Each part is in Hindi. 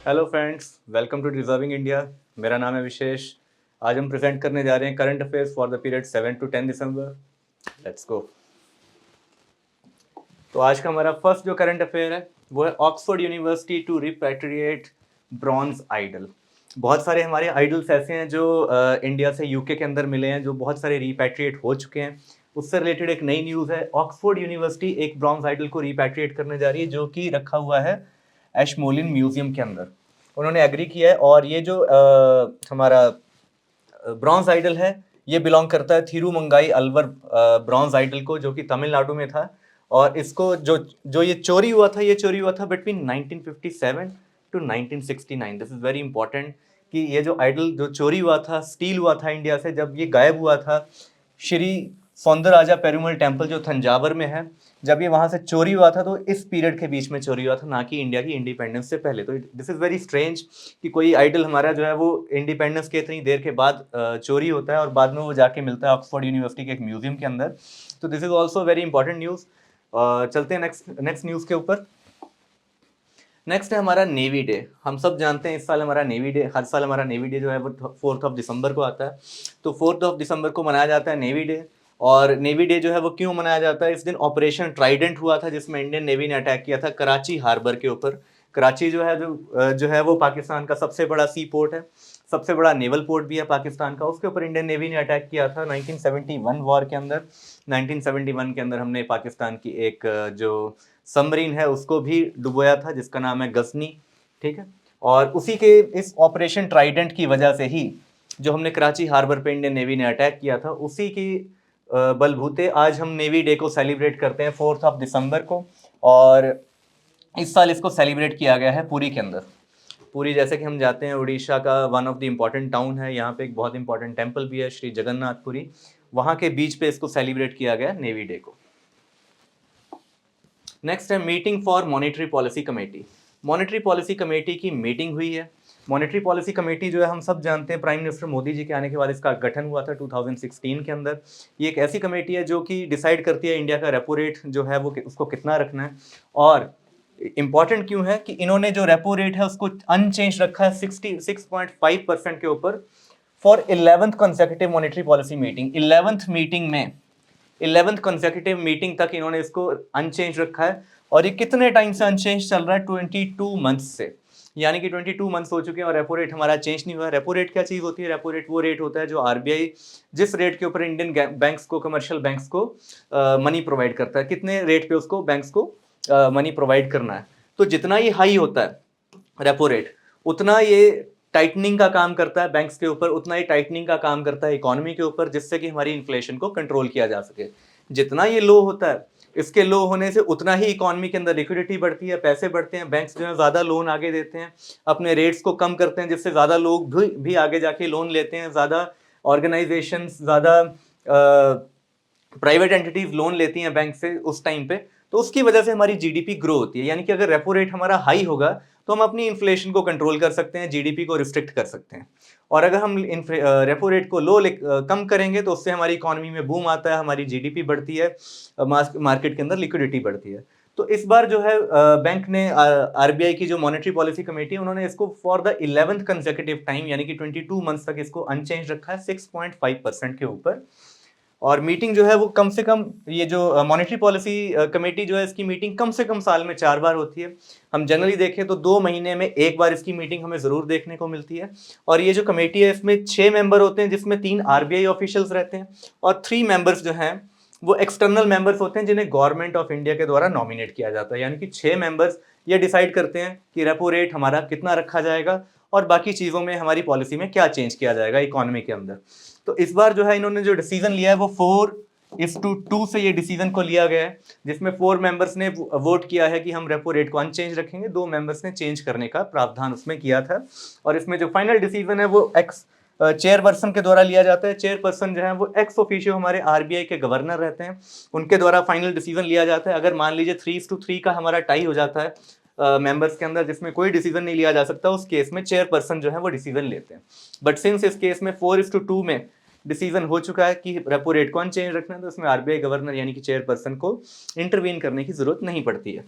Hello friends, welcome to deserving India. मेरा नाम है विशेष। आज हम प्रेजेंट करने जा रहे हैं current affairs for the period 7 to 10 December. Let's go. तो आज का हमारा फर्स्ट जो करंट अफेयर है वो है Oxford university to repatriate bronze idol. बहुत सारे हमारे आइडल्स ऐसे हैं जो इंडिया से यूके के अंदर मिले हैं, जो बहुत सारे रिपैट्रिएट हो चुके हैं। उससे रिलेटेड एक नई न्यूज़ है। ऑक्सफोर्ड यूनिवर्सिटी एक ब्रॉन्ज आइडल को रिपैट्रिएट करने जा रही है, जो कि रखा हुआ है एशमोलिन म्यूजियम के अंदर। उन्होंने एग्री किया है, और ये जो हमारा ब्रॉन्ज आइडल है ये बिलोंग करता है थिरुमंगाई अलवर ब्रॉन्ज आइडल को, जो कि तमिलनाडु में था। और इसको जो जो ये चोरी हुआ था between 1957 to 1969। This is very important कि ये जो आइडल जो चोरी हुआ था, स्टील हुआ था इंडिया से, जब ये गायब हुआ था श्री सौंदरराजा पेरुमल टेम्पल जो तंजावर में है, जब ये वहां से चोरी हुआ था तो इस पीरियड के बीच में चोरी हुआ था, ना कि इंडिया की इंडिपेंडेंस से पहले। तो दिस इज वेरी स्ट्रेंज कि कोई आइडल हमारा जो है वो इंडिपेंडेंस के इतनी देर के बाद चोरी होता है और बाद में वो जाके मिलता है ऑक्सफोर्ड यूनिवर्सिटी के एक म्यूजियम के अंदर। तो this is also very important news. चलते हैं नेक्स्ट न्यूज़ के ऊपर। नेक्स्ट है हमारा नेवी डे। हम सब जानते हैं इस साल हमारा नेवी डे, हर साल हमारा नेवी डे जो है वो 4 दिसंबर को आता है। तो 4 दिसंबर को मनाया जाता है नेवी डे। और नेवी डे जो है वो क्यों मनाया जाता है? इस दिन ऑपरेशन ट्राइडेंट हुआ था, जिसमें इंडियन नेवी ने अटैक किया था कराची हार्बर के ऊपर। कराची जो है वो पाकिस्तान का सबसे बड़ा सी पोर्ट है, सबसे बड़ा नेवल पोर्ट भी है पाकिस्तान का। उसके ऊपर इंडियन नेवी ने अटैक किया था 1971 वॉर के अंदर। 1971 के अंदर हमने पाकिस्तान की एक जो सबमरीन है उसको भी डुबोया था, जिसका नाम है गजनी। ठीक है। और उसी के इस ऑपरेशन ट्राइडेंट की वजह से ही जो हमने कराची हार्बर पे इंडियन नेवी ने अटैक किया था, उसी की बलबूते आज हम नेवी डे को सेलिब्रेट करते हैं 4 दिसंबर को। और इस साल इसको सेलिब्रेट किया गया है पुरी के अंदर। पुरी, जैसे कि हम जाते हैं, उड़ीसा का one of the important town है। यहाँ पे एक बहुत इंपॉर्टेंट टेम्पल भी है, श्री जगन्नाथपुरी। वहाँ के बीच पे इसको सेलिब्रेट किया गया नेवी डे को। नेक्स्ट है meeting for monetary policy committee. Monetary policy committee की मीटिंग हुई है। मॉनेटरी पॉलिसी कमेटी जो है हम सब जानते हैं, प्राइम मिनिस्टर मोदी जी के आने के बाद इसका गठन हुआ था 2016 के अंदर। ये एक ऐसी कमेटी है जो कि डिसाइड करती है इंडिया का रेपो रेट जो है वो उसको कितना रखना है। और इंपॉर्टेंट क्यों है कि इन्होंने जो रेपो रेट है उसको अनचेंज रखा है 66.5% के ऊपर for 11th consecutive monetary policy meeting. 11th consecutive meeting तक इन्होंने इसको अनचेंज रखा है। और ये कितने टाइम से अनचेंज चल रहा है? 22 मंथ्स से। यानी कि 22 मंथ्स हो चुके हैं और रेपो रेट हमारा चेंज नहीं हुआ। रेपो रेट क्या चीज़ होती है? रेपो रेट वो रेट होता है जो आरबीआई जिस रेट के ऊपर इंडियन बैंक्स को, कमर्शियल बैंक्स को मनी प्रोवाइड करता है, कितने रेट पे उसको बैंक्स को मनी प्रोवाइड करना है। तो जितना ये हाई होता है रेपो रेट, उतना ये टाइटनिंग का काम करता है बैंक्स के ऊपर, उतना ही टाइटनिंग का काम करता है इकोनॉमी के ऊपर, जिससे कि हमारी इन्फ्लेशन को कंट्रोल किया जा सके। जितना ये लो होता है, इसके लो होने से उतना ही इकोनॉमी के अंदर लिक्विडिटी बढ़ती है, पैसे बढ़ते हैं, बैंक्स जो है ज़्यादा लोन आगे देते हैं, अपने रेट्स को कम करते हैं, जिससे ज़्यादा लोग भी आगे जाके लोन लेते हैं, ज़्यादा ऑर्गेनाइजेशंस, ज़्यादा प्राइवेट एंटिटीज लोन लेती हैं बैंक से उस टाइम पे। तो उसकी वजह से हमारी जीडीपी ग्रो होती है। यानी कि अगर रेपो रेट हमारा हाई होगा तो हम अपनी इन्फ्लेशन को कंट्रोल कर सकते हैं, जीडीपी को रिस्ट्रिक्ट कर सकते हैं। और अगर हम रेपो रेट को कम करेंगे तो उससे हमारी इकोनॉमी में बूम आता है, हमारी जीडीपी बढ़ती है, मार्केट के अंदर लिक्विडिटी बढ़ती है। तो इस बार जो है बैंक ने, आरबीआई की जो मॉनेटरी पॉलिसी कमेटी है, उन्होंने इसको for the 11th consecutive time यानी कि 22 मंथ्स तक इसको अनचेंज रखा है 6.5% के ऊपर। और मीटिंग जो है वो कम से कम, ये जो मॉनेटरी पॉलिसी कमेटी जो है, इसकी मीटिंग कम से कम साल में 4 बार होती है। हम जनरली देखें तो 2 महीने में एक बार इसकी मीटिंग हमें ज़रूर देखने को मिलती है। और ये जो कमेटी है इसमें 6 मेंबर होते हैं, जिसमें 3 आरबीआई ऑफिशियल्स रहते हैं और 3 मेंबर्स जो हैं वो एक्सटर्नल मेंबर्स होते हैं, जिन्हें गवर्नमेंट ऑफ इंडिया के द्वारा नॉमिनेट किया जाता है। यानी कि 6 मेंबर्स ये डिसाइड करते हैं कि रेपो रेट हमारा कितना रखा जाएगा और बाकी चीज़ों में हमारी पॉलिसी में क्या चेंज किया जाएगा इकोनॉमी के अंदर। तो इस बार जो है इन्होंने जो डिसीजन लिया है वो 4:2 से ये डिसीजन को लिया गया है, जिसमें 4 मेंबर्स ने वोट किया है कि हम रेपो रेट को अनचेंज रखेंगे, 2 मेंबर्स ने चेंज करने का प्रावधान उसमें किया था। और इसमें जो फाइनल डिसीजन है वो चेयरपर्सन के द्वारा लिया जाता है। चेयरपर्सन जो है वो एक्स ऑफिशियो हमारे आरबीआई के गवर्नर रहते हैं, उनके द्वारा फाइनल डिसीजन लिया जाता है। अगर मान लीजिए 3:3 का हमारा टाई हो जाता है मेंबर्स के अंदर, जिसमें कोई डिसीजन नहीं लिया जा सकता, उस केस में चेयरपर्सन जो है वो डिसीजन लेते हैं। बट सिंस इस केस में 4:2 में डिसीजन हो चुका है कि रेपो रेट को अनचेंज रखना है, तो इसमें आरबीआई गवर्नर यानी कि चेयरपर्सन को इंटरवीन करने की जरूरत नहीं पड़ती है।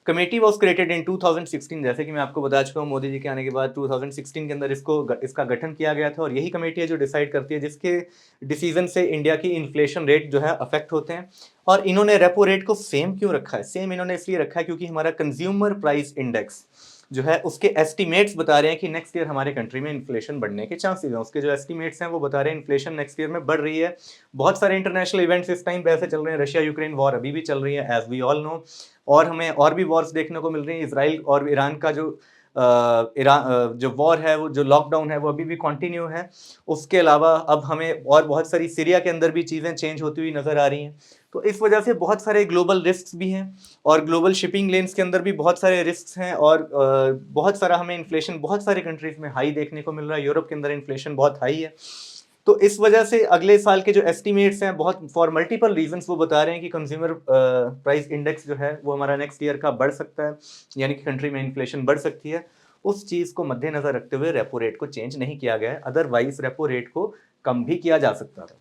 कमेटी वॉज क्रिएटेड इन 2016, जैसे कि मैं आपको बता चुका हूँ, मोदी जी के आने के बाद 2016 के अंदर इसका गठन किया गया था, और यही कमेटी है जो डिसाइड करती है, जिसके डिसीजन से इंडिया की इन्फ्लेशन रेट जो है अफेक्ट होते हैं। और इन्होंने रेपो रेट को सेम क्यों रखा है? सेम इन्होंने इसलिए रखा है क्योंकि हमारा कंज्यूमर प्राइस इंडेक्स जो है उसके एस्टिमेट्स बता रहे हैं कि नेक्स्ट ईयर हमारे कंट्री में इन्फ्लेशन बढ़ने के चांसेस हैं। उसके जो एस्टिमेट्स हैं वो बता रहे हैं इन्फ्लेशन नेक्स्ट ईयर में बढ़ रही है। बहुत सारे इंटरनेशनल इवेंट्स इस टाइम पे ऐसे चल रहे हैं, रशिया यूक्रेन वॉर अभी भी चल रही है एज वी ऑल नो, और हमें और भी वॉर्स देखने को मिल रही हैं। इसराइल और ईरान का जो वॉर है, वो जो लॉकडाउन है वो अभी भी कंटिन्यू है। उसके अलावा अब हमें और बहुत सारी सीरिया के अंदर भी चीज़ें चेंज होती हुई नज़र आ रही हैं। तो इस वजह से बहुत सारे ग्लोबल रिस्क भी हैं, और ग्लोबल शिपिंग लेन्स के अंदर भी बहुत सारे रिस्क हैं, और बहुत सारा हमें इन्फ्लेशन बहुत सारे कंट्रीज में हाई देखने को मिल रहा है। यूरोप के अंदर इन्फ्लेशन बहुत हाई है। तो इस वजह से अगले साल के जो एस्टिमेट्स हैं, बहुत फॉर मल्टीपल रीजंस वो बता रहे हैं कि कंज्यूमर प्राइस इंडेक्स जो है वो हमारा नेक्स्ट ईयर का बढ़ सकता है, यानी कि कंट्री में इन्फ्लेशन बढ़ सकती है। उस चीज़ को मद्देनजर रखते हुए रेपो रेट को चेंज नहीं किया गया है, अदरवाइज रेपो रेट को कम भी किया जा सकता था।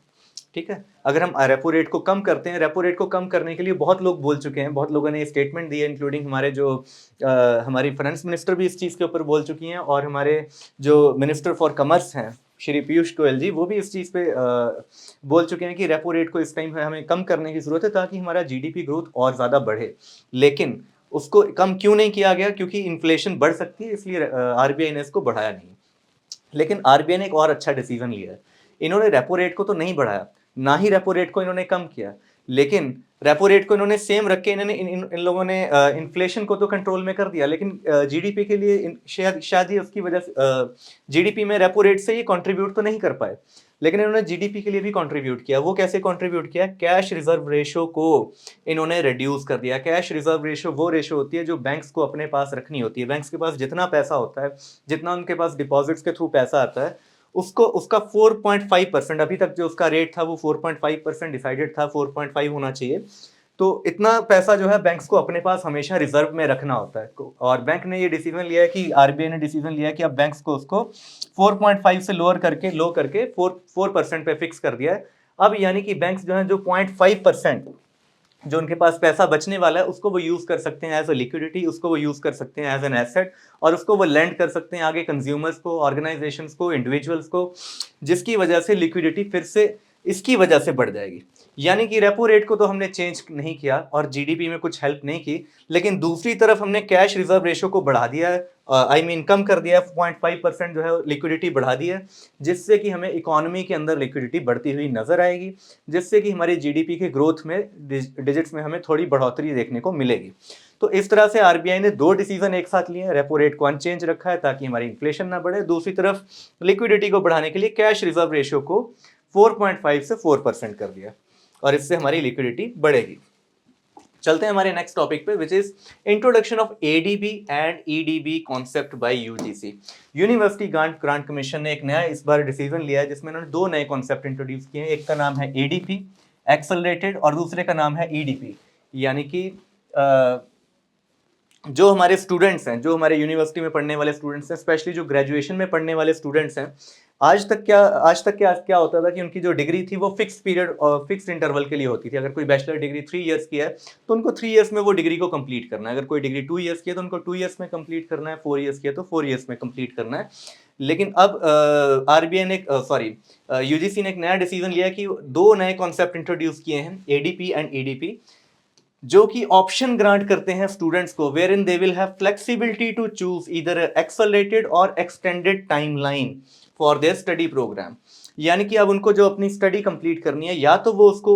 ठीक है, अगर हम रेपो रेट को कम करते हैं, रेपो रेट को कम करने के लिए बहुत लोग बोल चुके हैं, बहुत लोगों ने स्टेटमेंट दिए, इंक्लूडिंग हमारे जो हमारी फाइनेंस मिनिस्टर भी इस चीज़ के ऊपर बोल चुकी हैं, और हमारे जो मिनिस्टर फॉर कॉमर्स हैं श्री पीयूष गोयल जी, वो भी इस चीज़ पे बोल चुके हैं कि रेपो रेट को इस टाइम हमें कम करने की ज़रूरत है ताकि हमारा जीडीपी ग्रोथ और ज़्यादा बढ़े। लेकिन उसको कम क्यों नहीं किया गया? क्योंकि इन्फ्लेशन बढ़ सकती है, इसलिए आरबीआई ने इसको बढ़ाया नहीं। लेकिन आरबीआई ने एक और अच्छा डिसीजन लिया है। इन्होंने रेपो रेट को तो नहीं बढ़ाया, ना ही रेपो रेट को इन्होंने कम किया, लेकिन रेपो रेट को इन्होंने सेम रख के इन्होंने इन लोगों ने इन्फ्लेशन को तो कंट्रोल में कर दिया, लेकिन जीडीपी के लिए शायद ही उसकी वजह से जीडीपी में रेपो रेट से ये कंट्रीब्यूट तो नहीं कर पाए, लेकिन इन्होंने जीडीपी के लिए भी कंट्रीब्यूट किया। वो कैसे कंट्रीब्यूट किया? कैश रिजर्व रेशो को इन्होंने रिड्यूस कर दिया। कैश रिजर्व रेशो वो रेशो होती है जो बैंक्स को अपने पास रखनी होती है। बैंक्स के पास जितना पैसा होता है, जितना उनके पास डिपॉजिट्स के थ्रू पैसा आता है, उसको उसका 4.5%, अभी तक जो उसका रेट था वो 4.5% डिसाइडेड था, 4.5 होना चाहिए। तो इतना पैसा जो है बैंक्स को अपने पास हमेशा रिजर्व में रखना होता है, और बैंक ने ये डिसीजन लिया है कि आरबीआई ने डिसीजन लिया है कि अब बैंक्स को उसको 4.5 से लो करके 4% पे फिक्स कर दिया है। अब यानी कि बैंक्स जो है जो 0.5% जो उनके पास पैसा बचने वाला है उसको वो यूज कर सकते हैं एज अ लिक्विडिटी, उसको वो यूज कर सकते हैं एज एन एसेट, और उसको वो लेंड कर सकते हैं आगे कंज्यूमर्स को, ऑर्गेनाइजेशंस को, इंडिविजुअल्स को, जिसकी वजह से लिक्विडिटी फिर से इसकी वजह से बढ़ जाएगी। यानी कि रेपो रेट को तो हमने चेंज नहीं किया और जीडीपी में कुछ हेल्प नहीं की, लेकिन दूसरी तरफ हमने कैश रिजर्व रेशो को बढ़ा दिया है, कम कर दिया है, 0.5% जो है लिक्विडिटी बढ़ा दी है, जिससे कि हमें इकोनॉमी के अंदर लिक्विडिटी बढ़ती हुई नजर आएगी, जिससे कि हमारी जीडीपी के ग्रोथ में डिजिट्स में हमें थोड़ी बढ़ोतरी देखने को मिलेगी। तो इस तरह से आरबीआई ने दो डिसीजन एक साथ लिए हैं। रेपो रेट को अनचेंज रखा है ताकि हमारी इन्फ्लेशन ना बढ़े, दूसरी तरफ लिक्विडिटी को बढ़ाने के लिए कैश रिजर्व रेशियो को 4.5 से 4% कर दिया, और इससे हमारी लिक्विडिटी बढ़ेगी। चलते हैं हमारे नेक्स्ट टॉपिक पे, which is introduction of ADB and EDB concept bye UGC. University grant commission ने एक नया इस बार डिसीजन लिया है जिसमें उन्होंने दो नए कॉन्सेप्ट इंट्रोड्यूस किए हैं। एक का नाम है एडीपी एक्सेलरेटेड, और दूसरे का नाम है ईडीपी, यानी कि जो हमारे स्टूडेंट्स हैं, जो हमारे यूनिवर्सिटी में पढ़ने वाले स्टूडेंट्स हैं, स्पेशली जो ग्रेजुएशन में पढ़ने वाले स्टूडेंट्स हैं, आज तक क्या होता था कि उनकी जो डिग्री थी वो फिक्स पीरियड और फिक्स इंटरवल के लिए होती थी। अगर कोई बैचलर डिग्री 3 इयर्स की है तो उनको 3 इयर्स में वो डिग्री को कंप्लीट करना है। अगर कोई डिग्री 2 इयर्स की है तो उनको 2 इयर्स में कंप्लीट करना है, 4 इयर्स की है तो 4 इयर्स में कंप्लीट करना है। लेकिन अब आरबीआई ने यूजीसी ने एक नया डिसीजन लिया कि दो नए कॉन्सेप्ट इंट्रोड्यूस किए हैं, एडीपी एंड ईडीपी, जो कि ऑप्शन ग्रांट करते हैं स्टूडेंट्स को, where in they will have flexibility to choose either accelerated और extended timeline for their study program. यानी कि अब उनको जो अपनी स्टडी कंप्लीट करनी है, या तो वो उसको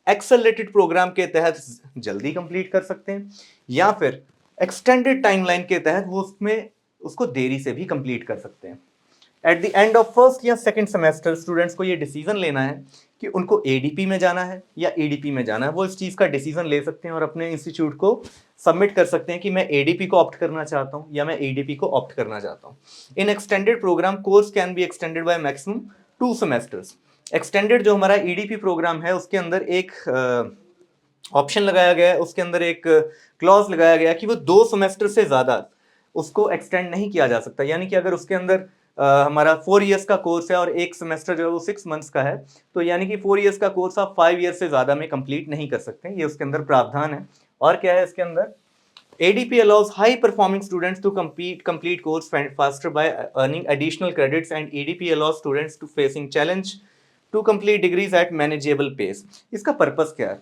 एक्सेलरेटेड प्रोग्राम के तहत जल्दी कंप्लीट कर सकते हैं, या फिर एक्सटेंडेड टाइमलाइन के तहत वो उसमें उसको देरी से भी कंप्लीट कर सकते हैं। At the end of first या सेकंड सेमेस्टर स्टूडेंट्स को ये डिसीजन लेना है कि उनको एडीपी में जाना है या ईडीपी में जाना है। वो इस चीज़ का डिसीजन ले सकते हैं और अपने इंस्टीट्यूट को सबमिट कर सकते हैं कि मैं एडीपी को ऑप्ट करना चाहता हूँ या मैं ईडीपी को ऑप्ट करना चाहता हूँ। In extended program course can be extended by maximum 2 semesters. Extended जो हमारा ईडीपी प्रोग्राम है उसके अंदर एक ऑप्शन लगाया गया है, उसके अंदर एक क्लॉज लगाया गया कि वो 2 सेमेस्टर से ज़्यादा उसको एक्सटेंड नहीं किया जा सकता। यानी कि अगर उसके अंदर हमारा 4 इयर्स का कोर्स है और एक सेमेस्टर जो है वो 6 मंथ्स का है, तो यानी कि 4 इयर्स का कोर्स आप 5 इयर्स से ज़्यादा में कंप्लीट नहीं कर सकते। ये उसके अंदर प्रावधान है। और क्या है इसके अंदर ADP allows high performing students to complete course faster by earning additional credits, and ADP allows students to facing challenge to complete degrees at manageable pace. इसका पर्पस क्या है?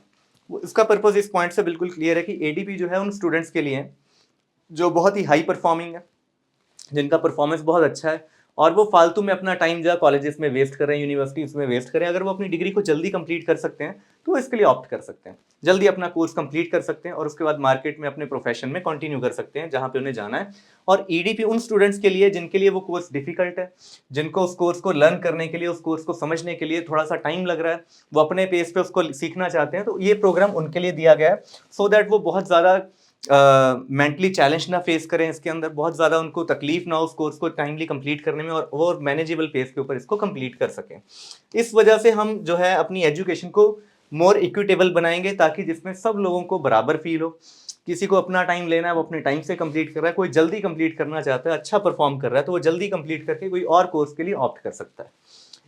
इसका पर्पस इस पॉइंट से बिल्कुल क्लियर है कि ADP जो है उन स्टूडेंट्स के लिए है जो बहुत ही हाई परफॉर्मिंग है, जिनका परफॉर्मेंस बहुत अच्छा है और वो फालतू में अपना टाइम जो कॉलेजेस में वेस्ट कर रहे हैं, यूनिवर्सिटीज में वेस्ट कर रहे हैं। अगर वो अपनी डिग्री को जल्दी कंप्लीट कर सकते हैं तो वो इसके लिए ऑप्ट कर सकते हैं, जल्दी अपना कोर्स कंप्लीट कर सकते हैं और उसके बाद मार्केट में अपने प्रोफेशन में कंटिन्यू कर सकते हैं जहां पे उन्हें जाना है। और ईडीपी उन स्टूडेंट्स के लिए जिनके लिए वो कोर्स डिफिकल्ट है, जिनको उस कोर्स को लर्न करने के लिए, उस कोर्स को समझने के लिए थोड़ा सा टाइम लग रहा है, वो अपने पेस पे उसको सीखना चाहते हैं, तो ये प्रोग्राम उनके लिए दिया गया है सो दैट वो बहुत ज़्यादा मेंटली चैलेंज ना फेस करें, इसके अंदर बहुत ज़्यादा उनको तकलीफ ना हो उस कोर्स को टाइमली कंप्लीट करने में, और वो मैनेजेबल पेस के ऊपर इसको कंप्लीट कर सकें। इस वजह से हम जो है अपनी एजुकेशन को मोर इक्विटेबल बनाएंगे ताकि जिसमें सब लोगों को बराबर फील हो। किसी को अपना टाइम लेना है वो अपने टाइम से कंप्लीट कर रहा है, कोई जल्दी कंप्लीट करना चाहता है, अच्छा परफॉर्म कर रहा है तो वो जल्दी कंप्लीट करके कोई और कोर्स के लिए ऑप्ट कर सकता है।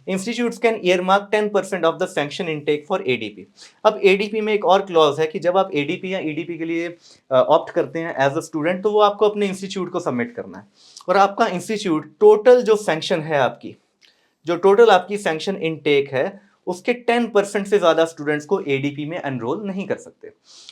Institutes can earmark 10% of the sanction intake for ADP. अब एडीपी में एक और क्लॉज है कि जब आप एडीपी या ईडीपी के लिए ऑप्ट करते हैं एज अ स्टूडेंट तो वो आपको अपने इंस्टीट्यूट को सबमिट करना है और आपका इंस्टीट्यूट टोटल जो सैंक्शन है आपकी, जो टोटल आपकी सैंक्शन इनटेक है उसके 10% से ज़्यादा स्टूडेंट्स को एडीपी में एनरोल नहीं कर सकते।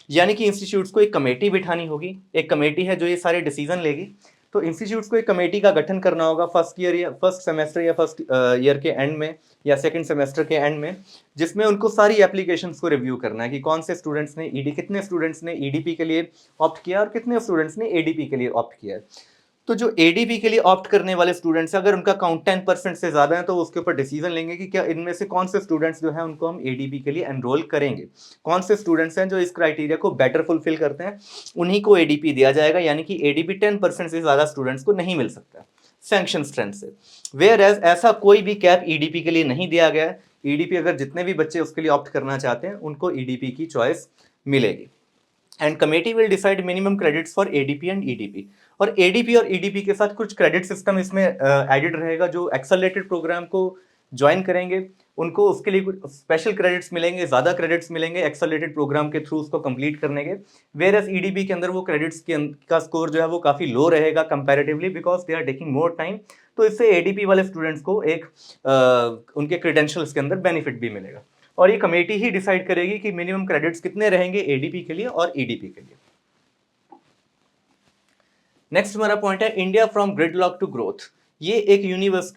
यानी कि इंस्टीट्यूट्स को एक कमेटी बिठानी होगी, एक कमेटी है जो ये सारे डिसीजन लेगी। तो इंस्टीट्यूट्स को एक कमेटी का गठन करना होगा फर्स्ट ईयर या फर्स्ट सेमेस्टर या फर्स्ट ईयर के एंड में या सेकंड सेमेस्टर के एंड में, जिसमें उनको सारी एप्लीकेशंस को रिव्यू करना है कि कौन से स्टूडेंट्स ने कितने स्टूडेंट्स ने ईडीपी के लिए ऑप्ट किया और कितने स्टूडेंट्स ने एडीपी के लिए ऑप्ट किया है। तो जो एडीपी के लिए ऑप्ट करने वाले स्टूडेंट्स अगर उनका काउंट 10% से ज़्यादा है तो उसके ऊपर डिसीजन लेंगे कि क्या इनमें से कौन से स्टूडेंट्स जो है उनको हम एडीपी के लिए एनरोल करेंगे, कौन से स्टूडेंट्स हैं जो इस क्राइटेरिया को बेटर फुलफिल करते हैं, उन्हीं को एडीपी दिया जाएगा। यानी कि एडीपी 10% से ज़्यादा स्टूडेंट्स को नहीं मिल सकता सैंक्शन स्ट्रेंथ से। वेयर एज ऐसा कोई भी कैप ईडीपी के लिए नहीं दिया गया है। ईडीपी अगर जितने भी बच्चे उसके लिए ऑप्ट करना चाहते हैं उनको ईडीपी की चॉइस मिलेगी। And committee will decide minimum credits for ADP and EDP. और एडीपी और ईडीपी के साथ कुछ क्रेडिट सिस्टम इसमें एडेड रहेगा। जो एक्सेलरेटेड प्रोग्राम को ज्वाइन करेंगे उनको उसके लिए कुछ स्पेशल क्रेडिट्स मिलेंगे, ज़्यादा क्रेडिट्स मिलेंगे एक्सेलरेटेड प्रोग्राम के थ्रू उसको कंप्लीट करने के। वेयर एज ईडीपी के अंदर वो क्रेडिट्स का स्कोर जो है वो काफ़ी लो रहेगा comparatively because they are taking more time. तो इससे एडीपी वाले स्टूडेंट्स को एक उनके क्रेडेंशियल्स के अंदर बेनिफिट भी मिलेगा। और ये कमेटी ही डिसाइड करेगी कि मिनिमम क्रेडिट्स कितने रहेंगे एडीपी के लिए और ईडीपी के लिए। नेक्स्ट हमारा पॉइंट है India from gridlock to growth. ये एक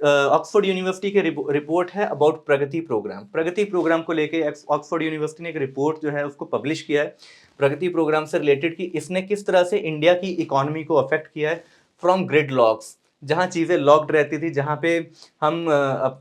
ऑक्सफोर्ड यूनिवर्सिटी के रिपोर्ट है about Pragati program. Pragati program को लेके ऑक्सफोर्ड यूनिवर्सिटी ने एक रिपोर्ट जो है उसको पब्लिश किया है प्रगति प्रोग्राम से रिलेटेड कि इसने किस तरह से इंडिया की इकोनॉमी को अफेक्ट किया है फ्रॉम ग्रिडलॉक्स, जहाँ चीज़ें लॉक्ड रहती थी, जहाँ पे हम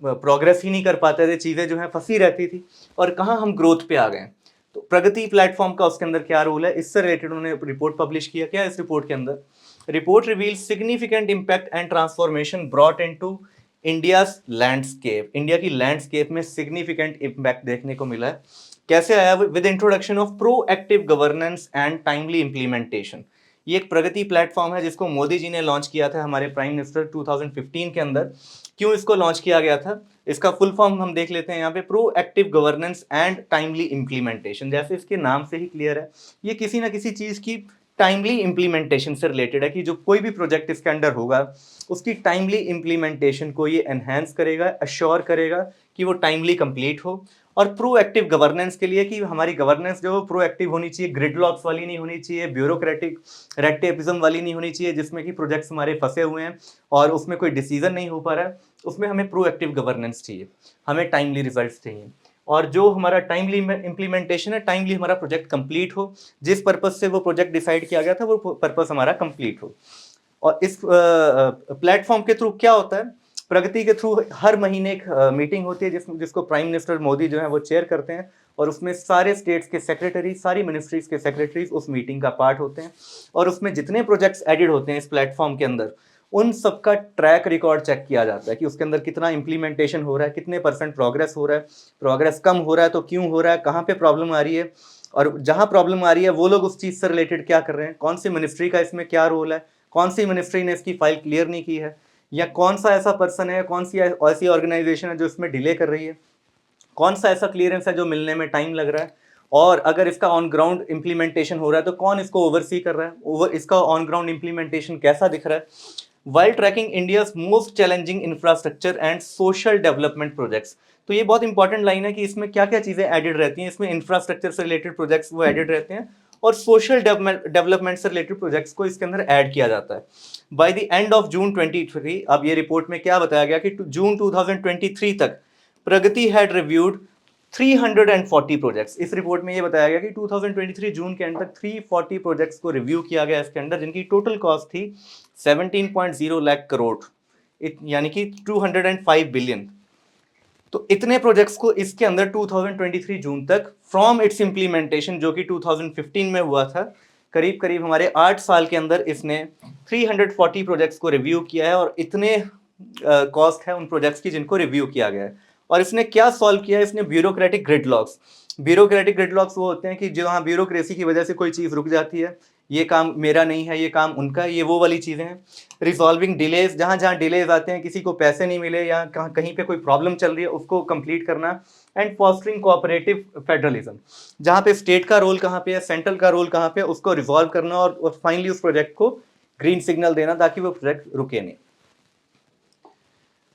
प्रोग्रेस ही नहीं कर पाते थे, चीज़ें जो है फंसी रहती थी, और कहाँ हम ग्रोथ पे आ गए। तो प्रगति प्लेटफॉर्म का उसके अंदर क्या रोल है, इससे रिलेटेड उन्होंने रिपोर्ट पब्लिश किया। क्या इस रिपोर्ट के अंदर report reveals significant impact and transformation brought into India's landscape. India की लैंडस्केप में सिग्निफिकेंट इम्पैक्ट देखने को मिला है। कैसे आया? With introduction of proactive governance and timely implementation. ये एक प्रगति प्लेटफॉर्म है जिसको मोदी जी ने लॉन्च किया था, हमारे प्राइम मिनिस्टर 2015 के अंदर। क्यों इसको लॉन्च किया गया था? इसका फुल फॉर्म हम देख लेते हैं यहाँ पे, proactive governance and timely implementation. जैसे इसके नाम से ही क्लियर है, ये किसी ना किसी चीज़ की टाइमली इंप्लीमेंटेशन से रिलेटेड है कि जो कोई भी प्रोजेक्ट इसके अंडर होगा उसकी टाइमली इंप्लीमेंटेशन को ये एनहेंस करेगा, अश्योर करेगा कि वो टाइमली कंप्लीट हो। और प्रोएक्टिव गवर्नेंस के लिए कि हमारी गवर्नेंस जो प्रोएक्टिव होनी चाहिए, ग्रिडलॉक्स वाली नहीं होनी चाहिए, ब्यूरोक्रेटिक रेड टेपिज्म वाली नहीं होनी चाहिए जिसमें कि प्रोजेक्ट्स हमारे फंसे हुए हैं और उसमें कोई डिसीजन नहीं हो पा रहा है। उसमें हमें प्रोएक्टिव गवर्नेंस चाहिए, हमें टाइमली रिजल्ट्स चाहिए, और जो हमारा टाइमली इंप्लीमेंटेशन है, टाइमली हमारा प्रोजेक्ट कंप्लीट हो, जिस पर्पस से वो प्रोजेक्ट डिसाइड किया गया था वो पर्पस हमारा कंप्लीट हो। और इस प्लेटफॉर्म के थ्रू क्या होता है, प्रगति के थ्रू हर महीने एक मीटिंग होती है जिसको प्राइम मिनिस्टर मोदी जो है वो चेयर करते हैं, और उसमें सारे स्टेट्स के सेक्रेटरी, सारी मिनिस्ट्रीज के सेक्रेटरीज उस मीटिंग का पार्ट होते हैं। और उसमें जितने प्रोजेक्ट्स एडिड होते हैं इस प्लेटफॉर्म के अंदर उन सबका ट्रैक रिकॉर्ड चेक किया जाता है कि उसके अंदर कितना इंप्लीमेंटेशन हो रहा है, कितने % प्रोग्रेस हो रहा है, प्रोग्रेस कम हो रहा है तो क्यों हो रहा है, कहाँ पे प्रॉब्लम आ रही है, और जहाँ प्रॉब्लम आ रही है वो लोग उस चीज़ से रिलेटेड क्या कर रहे हैं, कौन सी मिनिस्ट्री का इसमें क्या रोल है, कौन सी मिनिस्ट्री ने इसकी फाइल क्लियर नहीं की है, या कौन सा ऐसा पर्सन है, कौन सी ऐसी ऑर्गेनाइजेशन है जो इसमें डिले कर रही है, कौन सा ऐसा क्लियरेंस है जो मिलने में टाइम लग रहा है। और अगर इसका ऑन ग्राउंड इम्प्लीमेंटेशन हो रहा है तो कौन इसको ओवरसी कर रहा है, इसका ऑन ग्राउंड इम्प्लीमेंटेशन कैसा दिख रहा है, while tracking India's most challenging infrastructure and social development projects. तो ये बहुत इंपॉर्टेंट लाइन है कि इसमें क्या क्या चीजें एडेड रहती हैं, इसमें इंफ्रास्ट्रक्चर से रिलेटेड प्रोजेक्ट्स वो एडेड रहते हैं और सोशल डेवलपमेंट से रिलेटेड प्रोजेक्ट्स को इसके अंदर ऐड किया जाता है। By the end of June 23, अब ये रिपोर्ट में क्या बताया गया कि जून 2023 तक प्रगति हैड रिव्यूड 340 प्रोजेक्ट्स। इस रिपोर्ट में ये बताया गया कि 2023 जून के एंड तक 340 प्रोजेक्ट्स को रिव्यू किया गया इसके अंदर, जिनकी टोटल कॉस्ट थी 17.0 लाख करोड़, यानी कि 205 बिलियन। तो इतने प्रोजेक्ट्स को इसके अंदर 2023 जून तक फ्रॉम इट्स इंप्लीमेंटेशन, जो कि 2015 में हुआ था, करीब करीब हमारे 8 साल के अंदर इसने 340 प्रोजेक्ट्स को रिव्यू किया है और इतने कॉस्ट है उन प्रोजेक्ट्स की जिनको रिव्यू किया गया है। और इसने क्या सॉल्व किया है, इसने ब्यूरोक्रेटिक ग्रिडलॉक्स। ब्यूरोक्रेटिक ग्रिडलॉक्स वो होते हैं कि जहाँ ब्यूरोक्रेसी की वजह से कोई चीज़ रुक जाती है, ये काम मेरा नहीं है, ये काम उनका है, ये वो वाली चीज़ें हैं। रिजॉल्विंग डिलेज, जहाँ जहाँ डिलेज आते हैं, किसी को पैसे नहीं मिले या कहीं पे कोई प्रॉब्लम चल रही है, उसको कंप्लीट करना। एंड फॉस्टरिंग कोऑपरेटिव फेडरलिज्म, जहाँ पे स्टेट का रोल कहाँ पे है, सेंट्रल का रोल कहाँ पे है, उसको रिजॉल्व करना और फाइनली उस प्रोजेक्ट को ग्रीन सिग्नल देना ताकि वो प्रोजेक्ट रुके नहीं।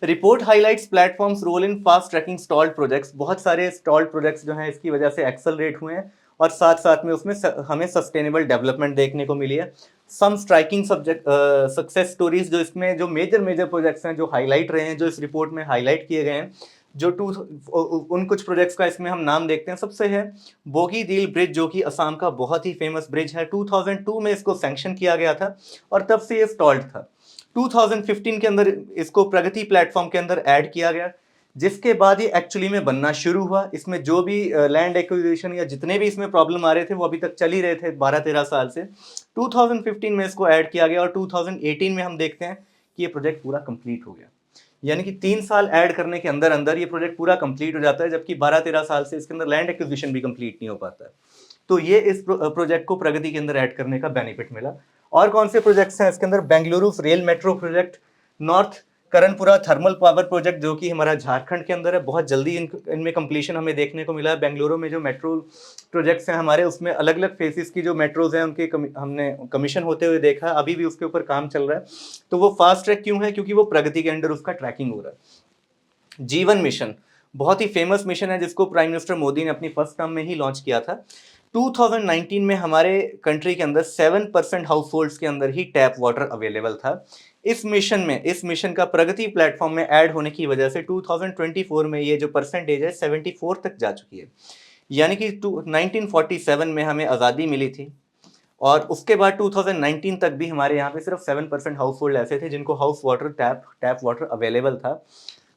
Report highlights platform's role in fast tracking stalled projects. बहुत सारे स्टॉल्ड प्रोजेक्ट्स जो हैं इसकी वजह से एक्सेलरेट हुए हैं और साथ साथ में उसमें हमें सस्टेनेबल डेवलपमेंट देखने को मिली है। सम स्ट्राइकिंग सक्सेस स्टोरीज जो इसमें जो मेजर प्रोजेक्ट्स हैं जो हाईलाइट रहे हैं, जो इस रिपोर्ट में हाईलाइट किए गए हैं, जो उन कुछ प्रोजेक्ट्स का इसमें हम नाम देखते हैं। सबसे है बोगीदील ब्रिज, जो कि असम का बहुत ही फेमस ब्रिज है। 2002 में इसको सैंक्शन किया गया था और तब से ये स्टॉल्ड था। 2015 के अंदर इसको प्रगति प्लेटफॉर्म के अंदर ऐड किया गया, जिसके बाद ये एक्चुअली में बनना शुरू हुआ। इसमें जो भी लैंड एक्विजिशन या जितने भी इसमें प्रॉब्लम आ रहे थे वो अभी तक चल ही रहे थे 12-13 साल से। 2015 में इसको ऐड किया गया और 2018 में हम देखते हैं कि ये प्रोजेक्ट पूरा कंप्लीट हो गया। यानी कि 3 साल ऐड करने के अंदर अंदर ये प्रोजेक्ट पूरा कंप्लीट हो जाता है, जबकि 12-13 साल से इसके अंदर लैंड एक्विजिशन भी कंप्लीट नहीं हो पाता है। तो ये इस प्रोजेक्ट को प्रगति के अंदर ऐड करने का बेनिफिट मिला। और कौन से प्रोजेक्ट्स हैं इसके अंदर? Bengaluru rail metro project, north Karanpura thermal power project जो कि हमारा झारखंड के अंदर है, बहुत जल्दी इनमें कंप्लीशन हमें देखने को मिला है। बेंगलुरु में जो मेट्रो प्रोजेक्ट्स हैं हमारे, उसमें अलग अलग फेसिस की जो मेट्रोज हैं उनके हमने कमीशन होते हुए देखा, अभी भी उसके ऊपर काम चल रहा है। तो वो फास्ट ट्रैक क्यों है? क्योंकि वो प्रगति के अंडर उसका ट्रैकिंग हो रहा है। जीवन मिशन बहुत ही फेमस मिशन है जिसको प्राइम मिनिस्टर मोदी ने अपनी फर्स्ट टर्म में ही लॉन्च किया था। 2019 में हमारे कंट्री के अंदर 7% हाउस होल्ड्स के अंदर ही टैप वाटर अवेलेबल था। इस मिशन का प्रगति प्लेटफॉर्म में ऐड होने की वजह से 2024 में ये जो परसेंटेज है 74 तक जा चुकी है। यानी कि 1947 में हमें आज़ादी मिली थी और उसके बाद 2019 तक भी हमारे यहाँ पे सिर्फ 7% हाउस होल्ड ऐसे थे जिनको house water tap water available था।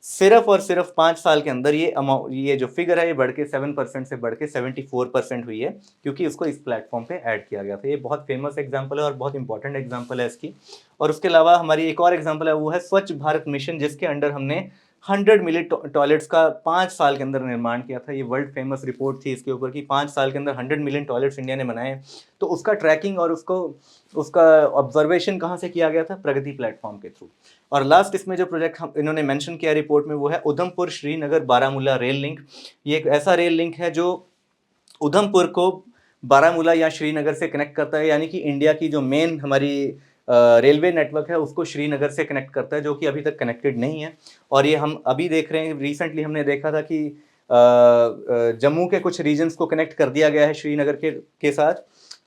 सिर्फ और सिर्फ 5 साल के अंदर ये जो फिगर है ये बढ़ के 7% से बढ़ के 74% हुई है, क्योंकि उसको इस प्लेटफॉर्म पे ऐड किया गया था। ये बहुत फेमस एग्जांपल है और बहुत इंपॉर्टेंट एग्जांपल है इसकी। और उसके अलावा हमारी एक और एग्जांपल है, वो है स्वच्छ भारत मिशन, जिसके अंडर हमने 100 मिलियन टॉयलेट्स का 5 साल के अंदर निर्माण किया था। ये वर्ल्ड फेमस रिपोर्ट थी इसके ऊपर कि 5 साल के अंदर 100 मिलियन टॉयलेट्स इंडिया ने बनाए। तो उसका ट्रैकिंग और उसका ऑब्जर्वेशन कहाँ से किया गया था? प्रगति प्लेटफॉर्म के थ्रू। और लास्ट इसमें जो प्रोजेक्ट इन्होंने मेंशन किया रिपोर्ट में, वो है उधमपुर श्रीनगर बारामूला रेल लिंक। ये एक ऐसा रेल लिंक है जो उधमपुर को बारामूला या श्रीनगर से कनेक्ट करता है, यानी कि इंडिया की जो मेन हमारी रेलवे नेटवर्क है उसको श्रीनगर से कनेक्ट करता है, जो कि अभी तक कनेक्टेड नहीं है। और ये हम अभी देख रहे हैं, रिसेंटली हमने देखा था कि जम्मू के कुछ रीजन्स को कनेक्ट कर दिया गया है श्रीनगर के साथ।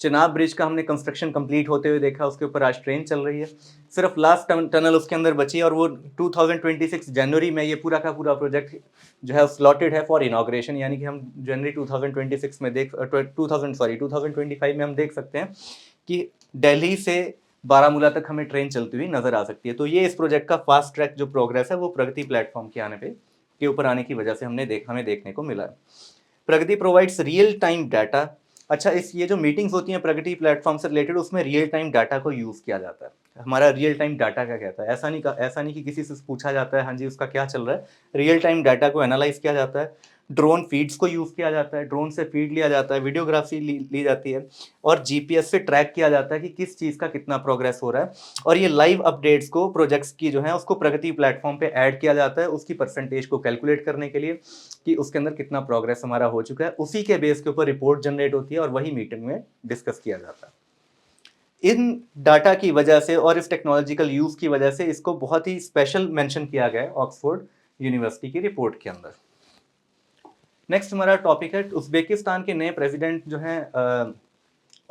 चिनाब ब्रिज का हमने कंस्ट्रक्शन कंप्लीट होते हुए देखा, उसके ऊपर आज ट्रेन चल रही है। सिर्फ लास्ट टनल उसके अंदर बची है और वो 2026 जनवरी में ये पूरा का पूरा प्रोजेक्ट जो है स्लॉटेड है फॉर इनॉग्रेशन। यानी कि हम जनवरी 2026 में 2025 में हम देख सकते हैं कि दिल्ली से बारामूला तक हमें ट्रेन चलती हुई नजर आ सकती है। तो ये इस प्रोजेक्ट का फास्ट ट्रैक जो प्रोग्रेस है वो प्रगति प्लेटफॉर्म के ऊपर आने की वजह से हमें देखने को मिला है। प्रगति प्रोवाइड्स रियल टाइम डाटा। अच्छा, ये जो मीटिंग्स होती हैं प्रगति प्लेटफॉर्म से रिलेटेड, उसमें रियल टाइम डाटा को यूज़ किया जाता है। हमारा रियल टाइम डाटा क्या कहता है? ऐसा नहीं कि किसी से पूछा जाता है हाँ जी उसका क्या चल रहा है। रियल टाइम डाटा को एनालाइज किया जाता है, ड्रोन फीड्स को यूज़ किया जाता है, ड्रोन से फीड लिया जाता है, वीडियोग्राफी ली जाती है और जीपीएस से ट्रैक किया जाता है कि किस चीज़ का कितना प्रोग्रेस हो रहा है, और ये लाइव अपडेट्स को प्रोजेक्ट्स की जो है उसको प्रगति प्लेटफॉर्म पे ऐड किया जाता है उसकी परसेंटेज को कैलकुलेट करने के लिए कि उसके अंदर कितना प्रोग्रेस हमारा हो चुका है। उसी के बेस के ऊपर रिपोर्ट जनरेट होती है और वही मीटिंग में डिस्कस किया जाता है। इन डाटा की वजह से और इस टेक्नोलॉजिकल यूज़ की वजह से इसको बहुत ही स्पेशल मेंशन किया गया है ऑक्सफोर्ड यूनिवर्सिटी की रिपोर्ट के अंदर। नेक्स्ट हमारा टॉपिक है उज़्बेकिस्तान के नए प्रेसिडेंट जो हैं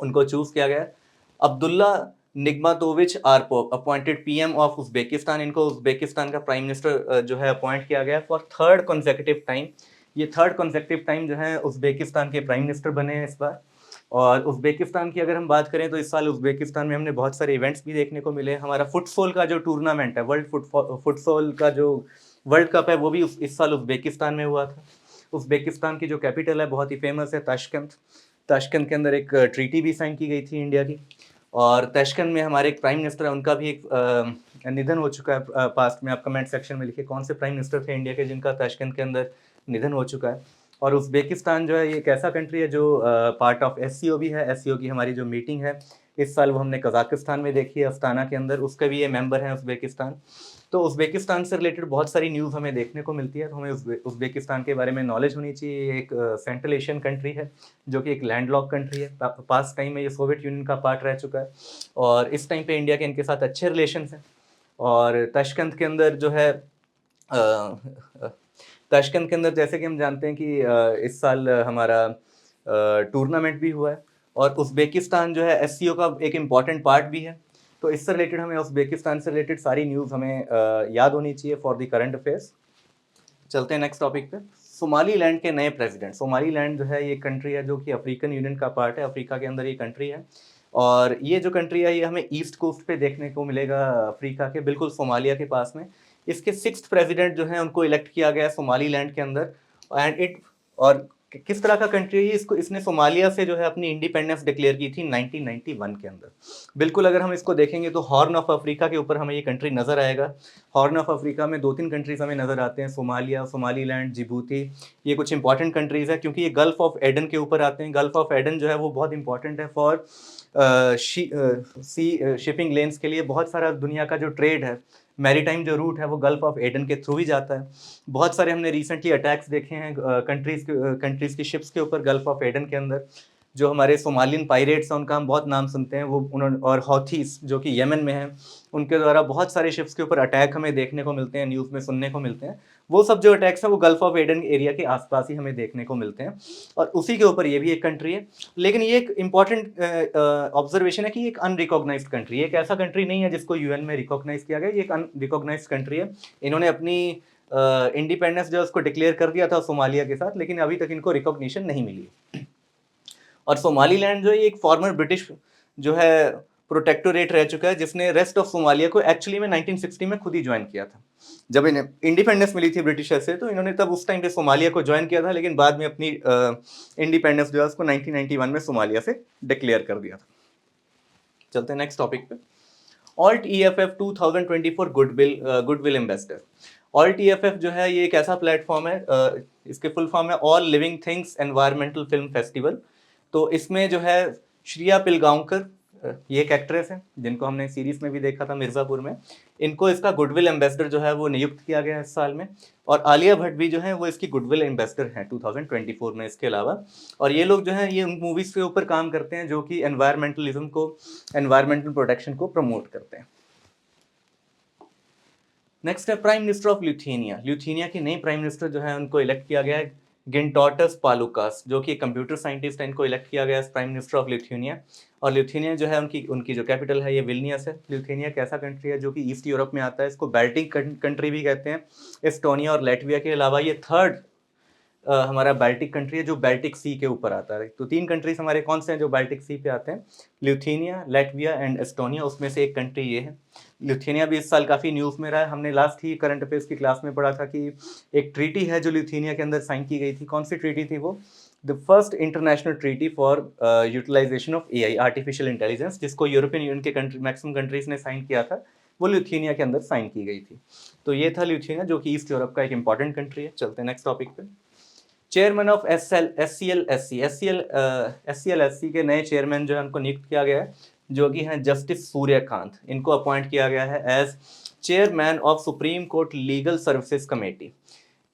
उनको चूज किया गया। Abdulla Nigmatovich Aripov appointed PM of Uzbekistan. इनको उज़्बेकिस्तान का प्राइम मिनिस्टर जो है अपॉइंट किया गया फॉर थर्ड कॉन्सेक्यूटिव टाइम। ये थर्ड कॉन्सेक्यूटिव टाइम जो है उज़्बेकिस्तान के प्राइम मिनिस्टर बने हैं इस बार। और उज़्बेकिस्तान की अगर हम बात करें तो इस साल उज़्बेकिस्तान में हमने बहुत सारे इवेंट्स भी देखने को मिले। हमारा फुटसॉल का जो टूर्नामेंट है, वर्ल्ड फुटसॉल का जो वर्ल्ड कप है, वो भी इस साल उज़्बेकिस्तान में हुआ था। उज़्बेकिस्तान की जो कैपिटल है बहुत ही फेमस है, ताशकंद। ताशकंद के अंदर एक ट्रीटी भी साइन की गई थी इंडिया की, और ताशकंद में हमारे एक प्राइम मिनिस्टर है, उनका भी एक निधन हो चुका है पास्ट में। आप कमेंट सेक्शन में लिखिए कौन से प्राइम मिनिस्टर थे इंडिया के जिनका ताशकंद के अंदर निधन हो चुका है। और उज़्बेकिस्तान जो है ये एक ऐसा कंट्री है जो पार्ट ऑफ एससीओ भी है। एससीओ की हमारी जो मीटिंग है इस साल वो हमने कजाकिस्तान में देखी है, अस्ताना के अंदर, उसका भी ये मेंबर है उज़्बेकिस्तान। तो उज़्बेकिस्तान से रिलेटेड बहुत सारी न्यूज़ हमें देखने को मिलती है, तो हमें उज़्बेकिस्तान के बारे में नॉलेज होनी चाहिए। ये एक सेंट्रल एशियन कंट्री है जो कि एक लैंडलॉक कंट्री है। पास्ट टाइम में ये सोवियत यूनियन का पार्ट रह चुका है और इस टाइम पे इंडिया के इनके साथ अच्छे रिलेशन हैं। और ताशकंद के अंदर जो है ताशकंद के अंदर जैसे कि हम जानते हैं कि इस साल हमारा टूर्नामेंट भी हुआ है और उज़्बेकिस्तान जो है एससीओ का एक इम्पॉर्टेंट पार्ट भी है। तो इससे रिलेटेड हमें उज़्बेकिस्तान से रिलेटेड सारी न्यूज़ हमें याद होनी चाहिए फॉर द करंट अफेयर्स। चलते हैं नेक्स्ट टॉपिक पे। सोमालीलैंड के नए प्रेसिडेंट। सोमालीलैंड जो है ये कंट्री है जो कि अफ्रीकन यूनियन का पार्ट है, अफ्रीका के अंदर ये कंट्री है। और ये जो कंट्री है ये हमें ईस्ट कोस्ट पे देखने को मिलेगा अफ्रीका के, बिल्कुल सोमालिया के पास में। इसके 6th प्रेसिडेंट जो है उनको इलेक्ट किया गया है सोमालीलैंड के अंदर। एंड इट और किस तरह का कंट्री है इसको, इसने सोमालिया से जो है अपनी इंडिपेंडेंस डिक्लेयर की थी 1991 के अंदर। बिल्कुल अगर हम इसको देखेंगे तो हॉर्न ऑफ अफ्रीका के ऊपर हमें ये कंट्री नज़र आएगा। हॉर्न ऑफ अफ्रीका में 2-3 कंट्रीज हमें नज़र आते हैं, सोमालिया, सोमालीलैंड, जिबूती। ये कुछ इंपॉर्टेंट कंट्रीज़ है क्योंकि ये गल्फ ऑफ एडन के ऊपर आते हैं। गल्फ ऑफ एडन जो है वो बहुत इंपॉर्टेंट है फॉर सी शिपिंग लेन्स के लिए। बहुत सारा दुनिया का जो ट्रेड है, मैरीटाइम जो रूट है वो गल्फ ऑफ एडन के थ्रू ही जाता है। बहुत सारे हमने रिसेंटली अटैक्स देखे हैं कंट्रीज़ की शिप्स के ऊपर गल्फ ऑफ एडन के अंदर। जो हमारे सोमालियन पायरेट्स हैं उनका हम बहुत नाम सुनते हैं, वो उन्होंने, और हौथीस जो कि यमन में हैं, उनके द्वारा बहुत सारे शिप्स के ऊपर अटैक हमें देखने को मिलते हैं, न्यूज़ में सुनने को मिलते हैं। वो सब जो अटैक्स हैं वो गल्फ ऑफ एडन एरिया के आसपास ही हमें देखने को मिलते हैं और उसी के ऊपर ये भी एक कंट्री है। लेकिन ये एक इंपॉर्टेंट ऑब्जर्वेशन है कि ये एक अनरिकॉग्नाइज्ड कंट्री है। एक ऐसा कंट्री नहीं है जिसको यूएन में रिकॉग्नाइज किया गया, ये एक अनरिकॉग्नाइज्ड कंट्री है। इन्होंने अपनी इंडिपेंडेंस जो उसको डिक्लेयर कर दिया था सोमालिया के साथ, लेकिन अभी तक इनको रिकॉग्निशन नहीं मिली। और सोमालीलैंड जो है एक फॉर्मर ब्रिटिश जो है प्रोटेक्टोरेट रह चुका है, जिसने रेस्ट ऑफ सोमालिया को एक्चुअली में 1960 में खुद ही ज्वाइन किया था। जब इन्हें इंडिपेंडेंस मिली थी ब्रिटिशर से तो इन्होंने तब उस टाइम पे सोमालिया को ज्वाइन किया था, लेकिन बाद में अपनी इंडिपेंडेंस जो है उसको 1991 में सोमालिया से डिक्लेयर कर दिया था। चलते हैं नेक्स्ट टॉपिक पे। Alt EFF 2024 goodwill ambassador. Alt EFF जो है ये एक ऐसा प्लेटफॉर्म है, इसके फुल फॉर्म है all living things environmental film festival. तो इसमें जो है श्रिया पिलगांवकर, ये एक एक्ट्रेस है जिनको हमने सीरीज में भी देखा था मिर्ज़ापुर में, इनको इसका गुडविल एम्बेसडर जो है वो नियुक्त किया गया है इस साल में। और आलिया भट्ट भी जो है वो इसकी गुडविल एम्बेसडर हैं 2024 में इसके अलावा। और ये लोग जो हैं ये उन मूवीज़ के ऊपर काम करते हैं जो कि एनवायरमेंटलिज्म को, एनवायरमेंटल प्रोटेक्शन को प्रमोट करते हैं। नेक्स्ट है प्राइम मिनिस्टर ऑफ ल्यूथेनिया। ल्यूथेनिया की नई प्राइम मिनिस्टर जो है उनको इलेक्ट किया गया है गिनटॉटस पालुकास, जो कि कंप्यूटर साइंटिस्ट है, इनको इलेक्ट किया गया है प्राइम मिनिस्टर ऑफ ल्यूथेनिया। और ल्यूथेनिया जो है उनकी जो कैपिटल है ये विल्नियस है। ल्यूथेनिया एक ऐसा कंट्री है जो कि ईस्ट यूरोप में आता है, इसको बाल्टिक कंट्री भी कहते हैं। एस्टोनिया और लैटविया के अलावा ये थर्ड हमारा बाल्टिक कंट्री है जो बाल्टिक सी के ऊपर आता है। तो 3 कंट्रीज हमारे कौन से हैं जो बाल्टिक सी पे आते हैं, ल्यूथेनिया, लैटविया एंड एस्टोनिया, उसमें से एक कंट्री ये है। ल्यूथेनिया भी इस साल काफ़ी न्यूज़ में रहा है। हमने लास्ट ही करंट अफेयर्स की क्लास में पढ़ा था कि एक ट्रीटी है जो ल्यूथेनिया के अंदर साइन की गई थी। कौन सी ट्रीटी थी वो? The first international treaty for utilization of AI, artificial intelligence, जिसको यूरोपियन यूनियन के मैक्सिमम कंट्रीज ने साइन किया था, वो ल्यूथेनिया के अंदर साइन की गई थी। तो ये था ल्यूथेनिया जो कि ईस्ट यूरोप का एक इंपॉर्टेंट कंट्री है। चलते हैं नेक्स्ट टॉपिक पे। Chairman of S C L S C के नए चेयरमैन जो है उनको नियुक्त किया गया है, जो कि हैं जस्टिस सूर्यकांत। इनको अपॉइंट किया गया है as chairman of supreme court legal services committee,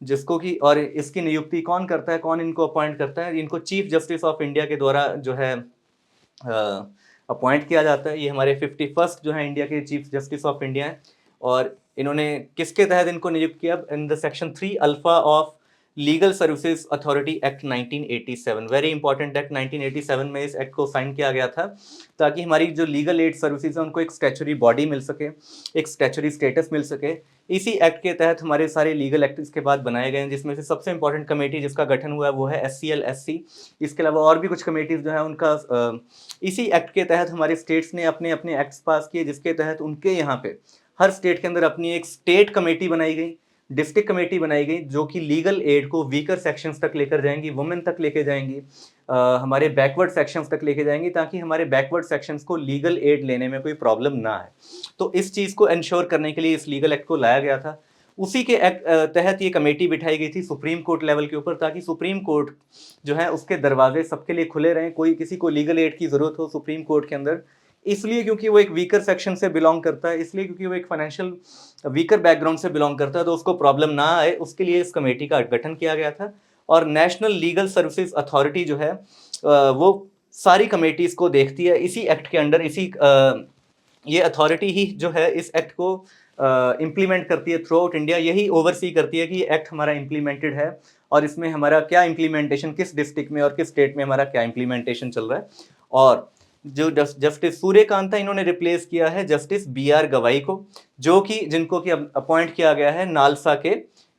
जिसको कि, और इसकी नियुक्ति कौन करता है, कौन इनको अपॉइंट करता है, इनको चीफ जस्टिस ऑफ इंडिया के द्वारा जो है अपॉइंट किया जाता है। ये हमारे 51st जो है इंडिया के चीफ जस्टिस ऑफ इंडिया हैं। और इन्होंने किसके तहत इनको नियुक्त किया, in the section 3 alpha of legal services authority act 1987। Very important act 1987 में इस एक्ट को साइन किया गया था, ताकि हमारी जो लीगल एड सर्विसेज है उनको एक स्टैचुरी बॉडी मिल सके, एक स्टैचुरी स्टेटस मिल सके। इसी एक्ट के तहत हमारे सारे लीगल एक्ट इसके बाद बनाए गए हैं, जिसमें से सबसे इंपॉर्टेंट कमेटी जिसका गठन हुआ है वो है SCL-SC। इसके अलावा और भी कुछ कमेटीज जो है उनका इसी एक्ट के तहत हमारे स्टेट्स ने अपने अपने एक्ट्स पास किए, जिसके तहत उनके यहाँ पे हर स्टेट के अंदर अपनी एक स्टेट कमेटी बनाई गई, डिस्ट्रिक्ट कमेटी बनाई गई, जो कि लीगल एड को वीकर सेक्शंस तक लेकर जाएंगी, वुमेन तक लेके जाएंगी, हमारे बैकवर्ड सेक्शंस तक लेके जाएंगी, ताकि हमारे बैकवर्ड सेक्शंस को लीगल एड लेने में कोई प्रॉब्लम ना आए। तो इस चीज़ को इंश्योर करने के लिए इस लीगल एक्ट को लाया गया था। उसी के एक्ट तहत ये कमेटी बिठाई गई थी सुप्रीम कोर्ट लेवल के ऊपर, ताकि सुप्रीम कोर्ट जो है उसके दरवाजे सबके लिए खुले रहें, कोई किसी को लीगल एड की ज़रूरत हो सुप्रीम कोर्ट के अंदर, इसलिए क्योंकि वो एक वीकर सेक्शन से बिलोंग करता है, इसलिए क्योंकि वो एक फाइनेंशियल वीकर बैकग्राउंड से बिलोंग करता है, तो उसको प्रॉब्लम ना आए, उसके लिए इस कमेटी का गठन किया गया था। और नेशनल लीगल सर्विसेज अथॉरिटी जो है वो सारी कमेटीज़ को देखती है इसी एक्ट के अंडर। ये अथॉरिटी ही जो है इस एक्ट को इम्प्लीमेंट करती है थ्रू आउट इंडिया, यही ओवरसी करती है कि ये एक्ट हमारा इम्प्लीमेंटेड है और इसमें हमारा क्या इम्प्लीमेंटेशन, किस डिस्ट्रिक्ट में और किस स्टेट में हमारा क्या इम्प्लीमेंटेशन चल रहा है। और जो जस्टिस सूर्यकांत है, इन्होंने रिप्लेस किया है जस्टिस BR गवाई को, जो कि जिनको कि अपॉइंट किया गया है नालसा के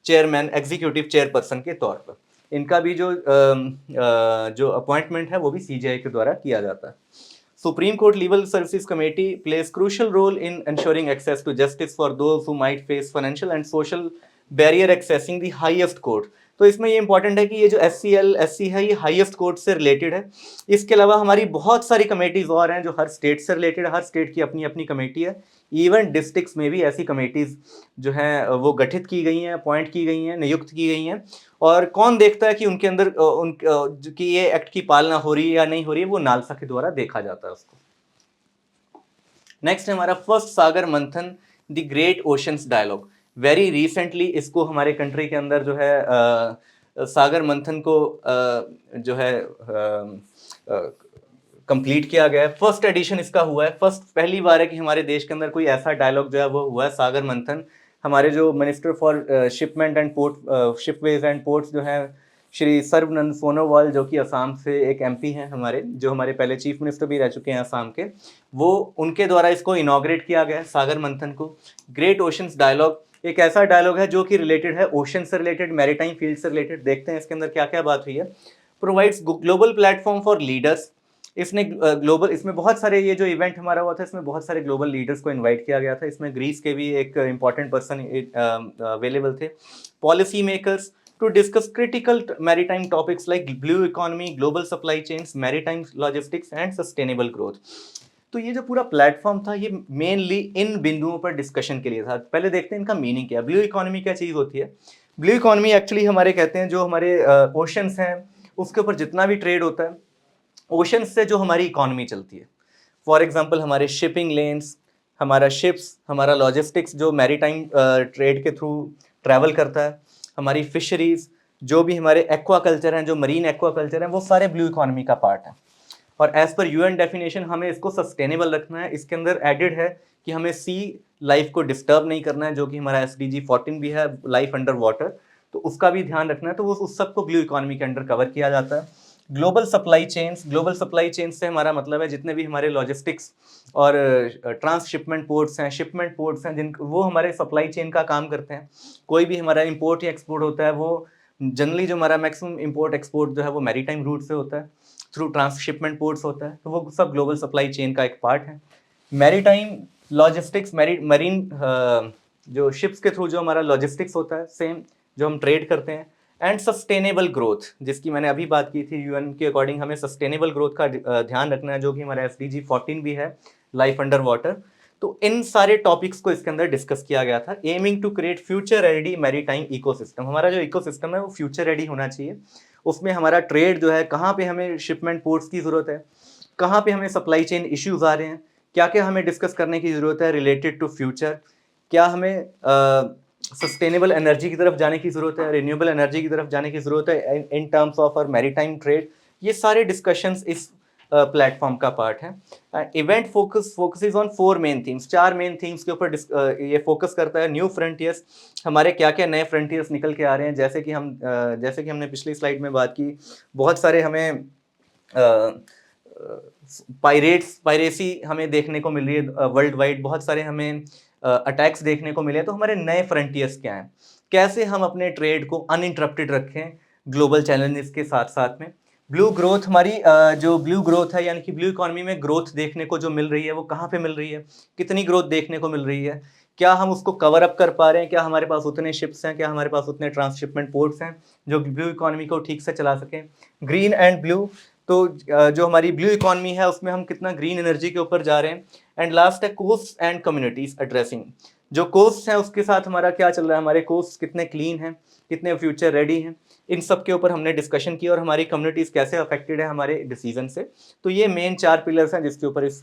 चेयरमैन, एग्जीक्यूटिव चेयरपर्सन के तौर पर। इनका भी जो अपॉइंटमेंट है वो भी CJI के द्वारा किया जाता है। Supreme Court Legal Services Committee plays crucial role in ensuring access to justice for those who might face financial and social barrier accessing the highest court। तो इसमें ये इंपॉर्टेंट है कि ये जो SCL-SC है ये हाईएस्ट कोर्ट से रिलेटेड है। इसके अलावा हमारी बहुत सारी कमेटीज और हैं जो हर स्टेट से रिलेटेड है, हर स्टेट की अपनी अपनी कमेटी है। इवन डिस्ट्रिक्ट्स में भी ऐसी कमेटीज जो हैं वो गठित की गई हैं, अपॉइंट की गई हैं, नियुक्त की गई हैं। और कौन देखता है कि उनके अंदर कि ये एक्ट की पालना हो रही है या नहीं हो रही है, वो नालसा के द्वारा देखा जाता है उसको। नेक्स्ट है हमारा first Sagar Manthan, the great oceans dialogue. Very recently इसको हमारे कंट्री के अंदर जो है सागर मंथन को जो है कंप्लीट किया गया है। फर्स्ट एडिशन इसका हुआ है, पहली बार है कि हमारे देश के अंदर कोई ऐसा डायलॉग जो है वो हुआ है, सागर मंथन। हमारे जो minister for shipment and port, shipways and ports जो है श्री सर्बानंद सोनोवाल, जो कि असम से एक MP हैं हमारे, जो हमारे पहले चीफ मिनिस्टर भी रह चुके हैं असम के, वो उनके द्वारा इसको इनॉग्रेट किया गया है सागर मंथन को। ग्रेट ओशंस डायलॉग एक ऐसा डायलॉग है जो कि रिलेटेड है ओशन से रिलेटेड, मैरीटाइम फील्ड से रिलेटेड। देखते हैं इसके अंदर क्या क्या बात हुई है। Provides global platform for leaders. इसने ग्लोबल, इसमें बहुत सारे, ये जो इवेंट हमारा हुआ था इसमें बहुत सारे ग्लोबल लीडर्स को इनवाइट किया गया था। इसमें ग्रीस के भी एक इंपॉर्टेंट पर्सन अवेलेबल थे। Policy makers to discuss critical maritime topics like blue economy, global supply chains, maritime logistics and sustainable growth. तो ये जो पूरा प्लेटफॉर्म था ये मेनली इन बिंदुओं पर डिस्कशन के लिए था। पहले देखते हैं इनका मीनिंग क्या है। ब्लू इकोनॉमी क्या चीज़ होती है? ब्लू इकोनॉमी एक्चुअली हमारे कहते हैं जो हमारे ओशंस हैं उसके ऊपर जितना भी ट्रेड होता है, ओशन से जो हमारी इकोनॉमी चलती है। फॉर एग्जांपल हमारे शिपिंग लेन्स, हमारा शिप्स, हमारा लॉजिस्टिक्स जो मैरीटाइम ट्रेड के थ्रू ट्रैवल करता है, हमारी फिशरीज, जो भी हमारे एक्वाकल्चर हैं, जो मरीन एक्वाकल्चर हैं, वो सारे ब्लू इकोनॉमी का पार्ट है। और एज पर UN डेफिनेशन हमें इसको सस्टेनेबल रखना है। इसके अंदर एडेड है कि हमें सी लाइफ को डिस्टर्ब नहीं करना है, जो कि हमारा SDG 14 भी है, लाइफ अंडर वाटर, तो उसका भी ध्यान रखना है। तो वो उस सबको ब्लू इकोनॉमी के अंडर कवर किया जाता है। Global supply chains, global supply chains से हमारा मतलब है जितने भी हमारे लॉजिस्टिक्स और ट्रांसशिपमेंट पोर्ट्स हैं, शिपमेंट पोर्ट्स हैं, जिन वो हमारे सप्लाई चेन का काम करते हैं। कोई भी हमारा इंपोर्ट या एक्सपोर्ट होता है, वो जनरली जो हमारा मैक्सिमम इंपोर्ट एक्सपोर्ट जो है वो मैरीटाइम रूट से होता है, थ्रू ट्रांसशिपमेंट पोर्ट्स होता है, तो वो सब ग्लोबल सप्लाई चेन का एक पार्ट है। मैरीटाइम लॉजिस्टिक्स, मरीन जो शिप्स के थ्रू जो हमारा लॉजिस्टिक्स होता है, सेम जो हम ट्रेड करते हैं। एंड सस्टेनेबल ग्रोथ, जिसकी मैंने अभी बात की थी, UN के अकॉर्डिंग हमें सस्टेनेबल ग्रोथ का ध्यान रखना है, जो कि हमारा SDG 14 भी है, लाइफ अंडर वाटर। तो इन सारे टॉपिक्स को इसके अंदर डिस्कस किया गया था। Aiming to create future ready maritime ecosystem, हमारा जो इकोसिस्टम है वो फ्यूचर रेडी होना चाहिए। उसमें हमारा ट्रेड जो है, कहाँ पे हमें शिपमेंट पोर्ट्स की ज़रूरत है, कहाँ पे हमें सप्लाई चेन इश्यूज आ रहे हैं, क्या क्या हमें डिस्कस करने की ज़रूरत है रिलेटेड टू फ्यूचर, क्या हमें सस्टेनेबल एनर्जी की तरफ जाने की ज़रूरत है, रिन्यूएबल एनर्जी की तरफ जाने की ज़रूरत है इन टर्म्स ऑफ और मैरीटाइम ट्रेड। ये सारे डिस्कशंस इस प्लेटफॉर्म का पार्ट है। Event focuses on 4 main themes, 4 main themes के ऊपर ये फोकस करता है। न्यू फ्रंटियर्स, हमारे क्या क्या नए फ्रंटियर्स निकल के आ रहे हैं, जैसे कि हमने पिछली स्लाइड में बात की, बहुत सारे हमें पायरेसी हमें देखने को मिल रही है वर्ल्ड वाइड, बहुत सारे हमें अटैक्स देखने को मिले हैं। तो हमारे नए फ्रंटियर्स क्या हैं, कैसे हम अपने ट्रेड को अनइंटरप्टेड रखें ग्लोबल चैलेंजेस के साथ साथ में। ब्लू ग्रोथ, हमारी जो ब्लू ग्रोथ है, यानी कि ब्लू इकोनॉमी में ग्रोथ देखने को जो मिल रही है, वो कहाँ पे मिल रही है, कितनी ग्रोथ देखने को मिल रही है, क्या हम उसको कवर अप कर पा रहे हैं, क्या हमारे पास उतने शिप्स हैं, क्या हमारे पास उतने ट्रांसशिपमेंट पोर्ट्स हैं जो ब्लू इकोनॉमी को ठीक से चला सकें। ग्रीन एंड ब्लू, तो जो हमारी ब्लू इकोनॉमी है उसमें हम कितना ग्रीन एनर्जी के ऊपर जा रहे हैं। एंड लास्ट है कोस्ट एंड कम्युनिटीज एड्रेसिंग, जो कोस्ट हैं उसके साथ हमारा क्या चल रहा है, हमारे कोस्ट कितने क्लीन हैं, कितने फ्यूचर रेडी हैं, इन सब के ऊपर हमने डिस्कशन किया, और हमारी कम्युनिटीज कैसे अफेक्टेड है हमारे डिसीजन से। तो ये मेन 4 पिलर्स हैं जिसके ऊपर इस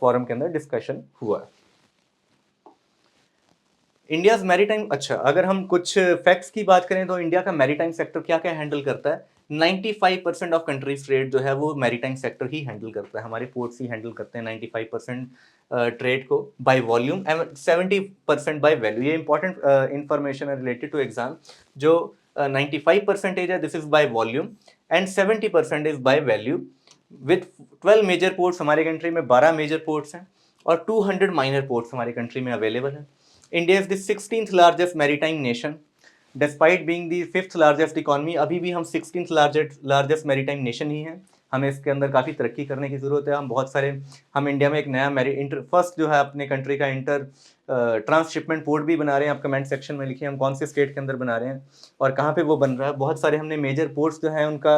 फोरम के अंदर डिस्कशन हुआ। इंडियाज मैरीटाइम, अच्छा अगर हम कुछ फैक्ट्स की बात करें तो इंडिया का मैरीटाइम सेक्टर क्या क्या हैंडल करता है। 95% ऑफ कंट्रीज ट्रेड जो है वो मैरीटाइम सेक्टर ही हैंडल करता है, हमारे पोर्ट्स ही हैंडल करते हैं 95% ट्रेड को by volume and 70% by value. ये इंपॉर्टेंट इंफॉर्मेशन है रिलेटेड टू एग्जाम। जो 95% है this is by volume and 70% is by value. With 12 major ports, हमारे कंट्री में 12 मेजर पोर्ट्स हैं और 200 माइनर पोर्ट्स हमारे कंट्री में अवेलेबल हैं। India is the 16th largest maritime nation. Despite being the 5th largest economy, अभी भी हम 16th largest maritime nation ही हैं। हमें इसके अंदर काफ़ी तरक्की करने की ज़रूरत है। हम इंडिया में एक नया फर्स्ट जो है अपने कंट्री का इंटर ट्रांसशिपमेंट पोर्ट भी बना रहे हैं। आप कमेंट सेक्शन में लिखिए हम कौन से स्टेट के अंदर बना रहे हैं और कहाँ पे वो बन रहा है। बहुत सारे हमने मेजर पोर्ट्स जो हैं उनका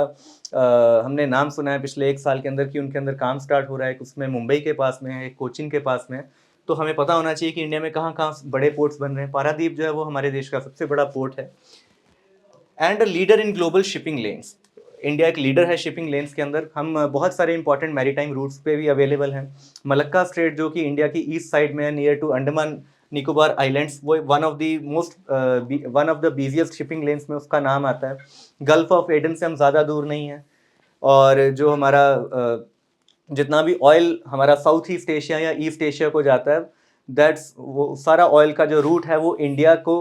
हमने नाम सुना है पिछले 1 साल के अंदर कि उनके अंदर काम स्टार्ट हो रहा है। उसमें मुंबई के पास में है, एक कोचिन के पास में है। तो हमें पता होना चाहिए कि इंडिया में कहाँ कहाँ बड़े पोर्ट्स बन रहे हैं। पारादीप जो है वो हमारे देश का सबसे बड़ा पोर्ट है। And leader in global shipping lens, India एक लीडर है शिपिंग लेन्स के अंदर। हम बहुत सारे इंपॉर्टेंट मैरीटाइम रूट्स पे भी अवेलेबल हैं। मलक्का स्ट्रेट जो कि इंडिया की ईस्ट साइड में है, near to Andaman Nicobar islands, वो one of the busiest shipping lanes में उसका नाम आता है। गल्फ ऑफ एडन से हम ज़्यादा दूर नहीं हैं। और जो हमारा जितना भी ऑयल हमारा साउथ ईस्ट एशिया या ईस्ट एशिया को जाता है, वो सारा ऑयल का जो रूट है वो इंडिया को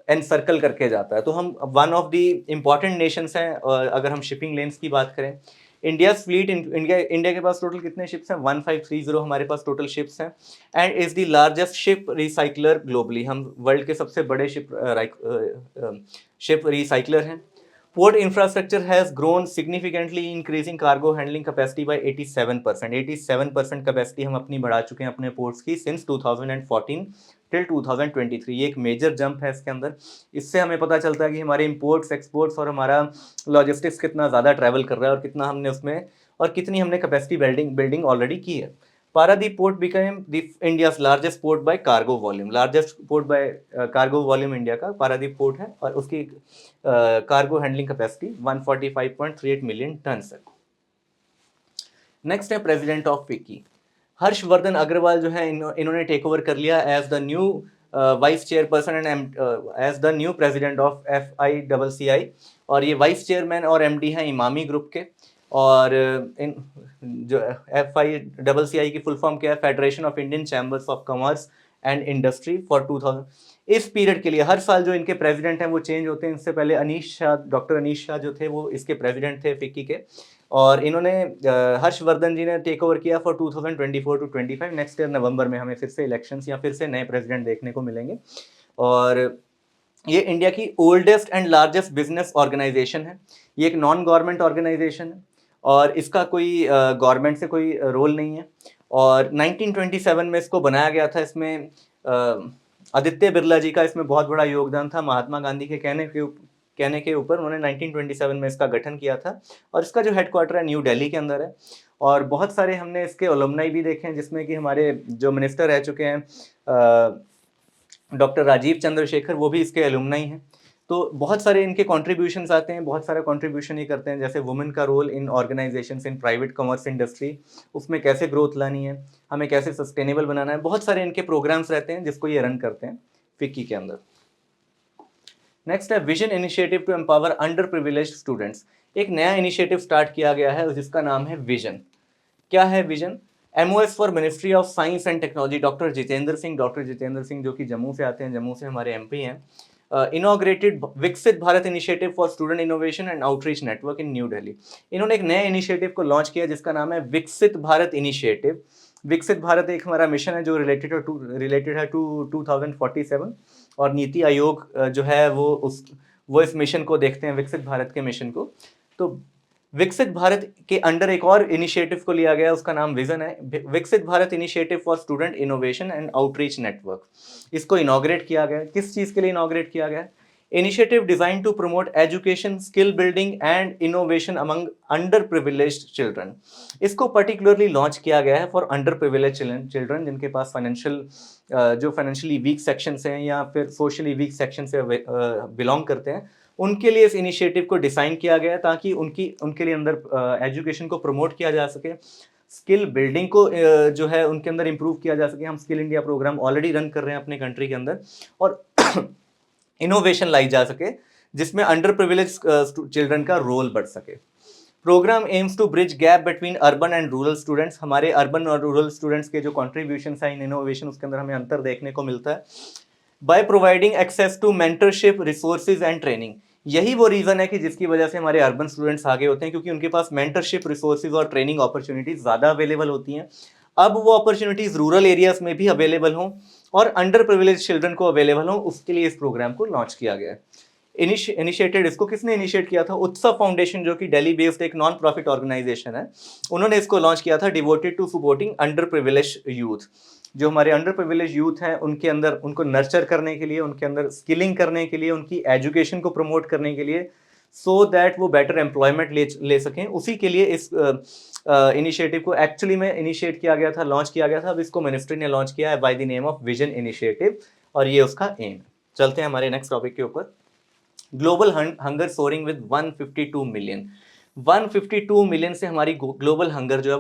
एनसर्कल करके जाता है। तो हम one of the important Nations हैं। अगर हम शिपिंग लेन्स की बात करें, इंडिया फ्लीट, इंडिया के पास टोटल कितने शिप्स हैं, 1530 हमारे पास टोटल शिप्स हैं। And is the largest ship recycler globally, हम वर्ल्ड के सबसे बड़े शिप रिसाइकलर हैं। Port infrastructure has grown significantly, increasing cargo handling capacity by 87%. 87% capacity हम अपनी बढ़ा चुके हैं अपने पोर्ट्स की सिंस 2014 टिल 2023। ये एक मेजर जंप है इसके अंदर। इससे हमें पता चलता है कि हमारे इंपोर्ट्स एक्सपोर्ट्स और हमारा लॉजिस्टिक्स कितना ज़्यादा ट्रैवल कर रहा है और कितना हमने उसमें और कितनी हमने कैपेसिटी बिल्डिंग ऑलरेडी की है। Paradip port became the India's largest port by cargo volume. Largest port by cargo volume India का पारादीप पोर्ट है और उसकी cargo handling capacity 145.38 million ton है। नेक्स्ट है president of FICCI, Harshavardhan Agrawal जो है इन्होंने टेक ओवर कर लिया as the new vice chairperson and as the new president of FICCI। और ये वाइस चेयरमैन और MD हैं इमामी ग्रुप के। और इन जो FICCI की फुल फॉर्म क्या है, federation of Indian chambers of commerce and industry for 2000। इस पीरियड के लिए हर साल जो इनके प्रेसिडेंट हैं वो चेंज होते हैं। इससे पहले डॉक्टर अनीश शाह जो थे वो इसके प्रेसिडेंट थे फिक्की के। और इन्होंने हर्षवर्धन जी ने टेक ओवर किया फॉर 2024 टू 25। नेक्स्ट ईयर नवंबर में हमें फिर से इलेक्शंस या फिर से नए प्रेसिडेंट देखने को मिलेंगे। और ये इंडिया की oldest and largest business organization है। ये एक नॉन गवर्नमेंट ऑर्गेनाइजेशन है और इसका कोई गवर्नमेंट से कोई रोल नहीं है। और 1927 में इसको बनाया गया था। इसमें आदित्य बिरला जी का इसमें बहुत बड़ा योगदान था। महात्मा गांधी के कहने के ऊपर उन्होंने 1927 में इसका गठन किया था। और इसका जो हेडक्वार्टर है न्यू दिल्ली के अंदर है। और बहुत सारे हमने इसके एलुमनाई भी देखे हैं, जिसमें कि हमारे जो मिनिस्टर रह चुके हैं डॉक्टर राजीव चंद्रशेखर, वो भी इसके एलुमनाई हैं। तो बहुत सारे इनके कॉन्ट्रीब्यूशंस आते हैं, बहुत सारा कॉन्ट्रीब्यूशन ये करते हैं, जैसे वुमेन का role in organizations in private commerce industry, उसमें कैसे ग्रोथ लानी है, हमें कैसे सस्टेनेबल बनाना है, बहुत सारे इनके प्रोग्राम्स रहते हैं जिसको ये रन करते हैं फिक्की के अंदर। नेक्स्ट है vision initiative to empower underprivileged students. एक नया इनिशिएटिव स्टार्ट किया गया है जिसका नाम है विजन। क्या है vision? MOS for ministry of science and technology, doctor Jitendra Singh जो कि जम्मू से आते हैं, जम्मू से हमारे MP हैं, इनॉग्रेटेड विकसित Bharat initiative for student innovation and outreach network in new Delhi. इन्होंने एक नए इनिशिएटिव को लॉन्च किया जिसका नाम है विकसित भारत इनिशिएटिव। विकसित भारत एक हमारा मिशन है जो रिलेटेड है टू 2047, और नीति आयोग जो है वो इस मिशन को देखते हैं, विकसित भारत के मिशन को। तो विकसित भारत के अंडर एक और इनिशिएटिव को लिया गया, उसका नाम विजन है, Viksit Bharat initiative for student innovation and outreach network. इसको इनॉग्रेट किया गया। किस चीज़ के लिए इनॉग्रेट किया गया? Initiative designed to promote education, skill building and innovation among underprivileged children. इसको पर्टिकुलरली लॉन्च किया गया है फॉर अंडर प्रिविलेज चिल्ड्रन, जिनके पास जो फाइनेंशियली वीक सेक्शंस हैं या फिर सोशली वीक सेक्शन से बिलोंग करते हैं, उनके लिए इस इनिशिएटिव को डिज़ाइन किया गया है ताकि उनके लिए अंदर एजुकेशन को प्रमोट किया जा सके, स्किल बिल्डिंग को जो है उनके अंदर इम्प्रूव किया जा सके। हम skill India program already run कर रहे हैं अपने कंट्री के अंदर, और इनोवेशन लाई जा सके जिसमें अंडर प्रिविलेज चिल्ड्रन का रोल बढ़ सके। Program aims to bridge gap between urban and rural students. हमारे अर्बन और रूरल स्टूडेंट्स के जो कॉन्ट्रीब्यूशन है इन इनोवेशन, उसके अंदर हमें अंतर देखने को मिलता है। By providing access to mentorship, resources and training. यही वो रीज़न है कि जिसकी वजह से हमारे अर्बन स्टूडेंट्स आगे होते हैं, क्योंकि उनके पास मेंटरशिप, रिसोर्सेज और ट्रेनिंग अपॉर्चुनिटीज़ ज़्यादा अवेलेबल होती हैं। अब वो अपॉर्चुनिटीज़ रूरल एरियाज़ में भी अवेलेबल हों और अंडर प्रिविलेज चिल्ड्रन को अवेलेबल हों, उसके लिए इस प्रोग्राम को लॉन्च किया गया है। इनिशिएटेड, इसको किसने इनिशिएट किया था? उत्सव फाउंडेशन, जो कि दिल्ली बेस्ड एक नॉन प्रॉफिट ऑर्गेनाइजेशन है, उन्होंने इसको लॉन्च किया था, devoted to supporting underprivileged youth. जो हमारे अंडर प्रिविलेज यूथ हैं उनके अंदर, उनको नर्चर करने के लिए, उनके अंदर स्किलिंग करने के लिए, उनकी एजुकेशन को प्रमोट करने के लिए, सो दैट वो बेटर एम्प्लॉयमेंट ले सकें, उसी के लिए इस इनिशिएटिव को एक्चुअली में इनिशिएट किया गया था, लॉन्च किया गया था। अब इसको मिनिस्ट्री ने लॉन्च किया है by the name of vision initiative, और ये उसका एम है। चलते हैं हमारे नेक्स्ट टॉपिक के ऊपर। Global hunger soaring with 152 million. 152 million से हमारी ग्लोबल हंगर जो है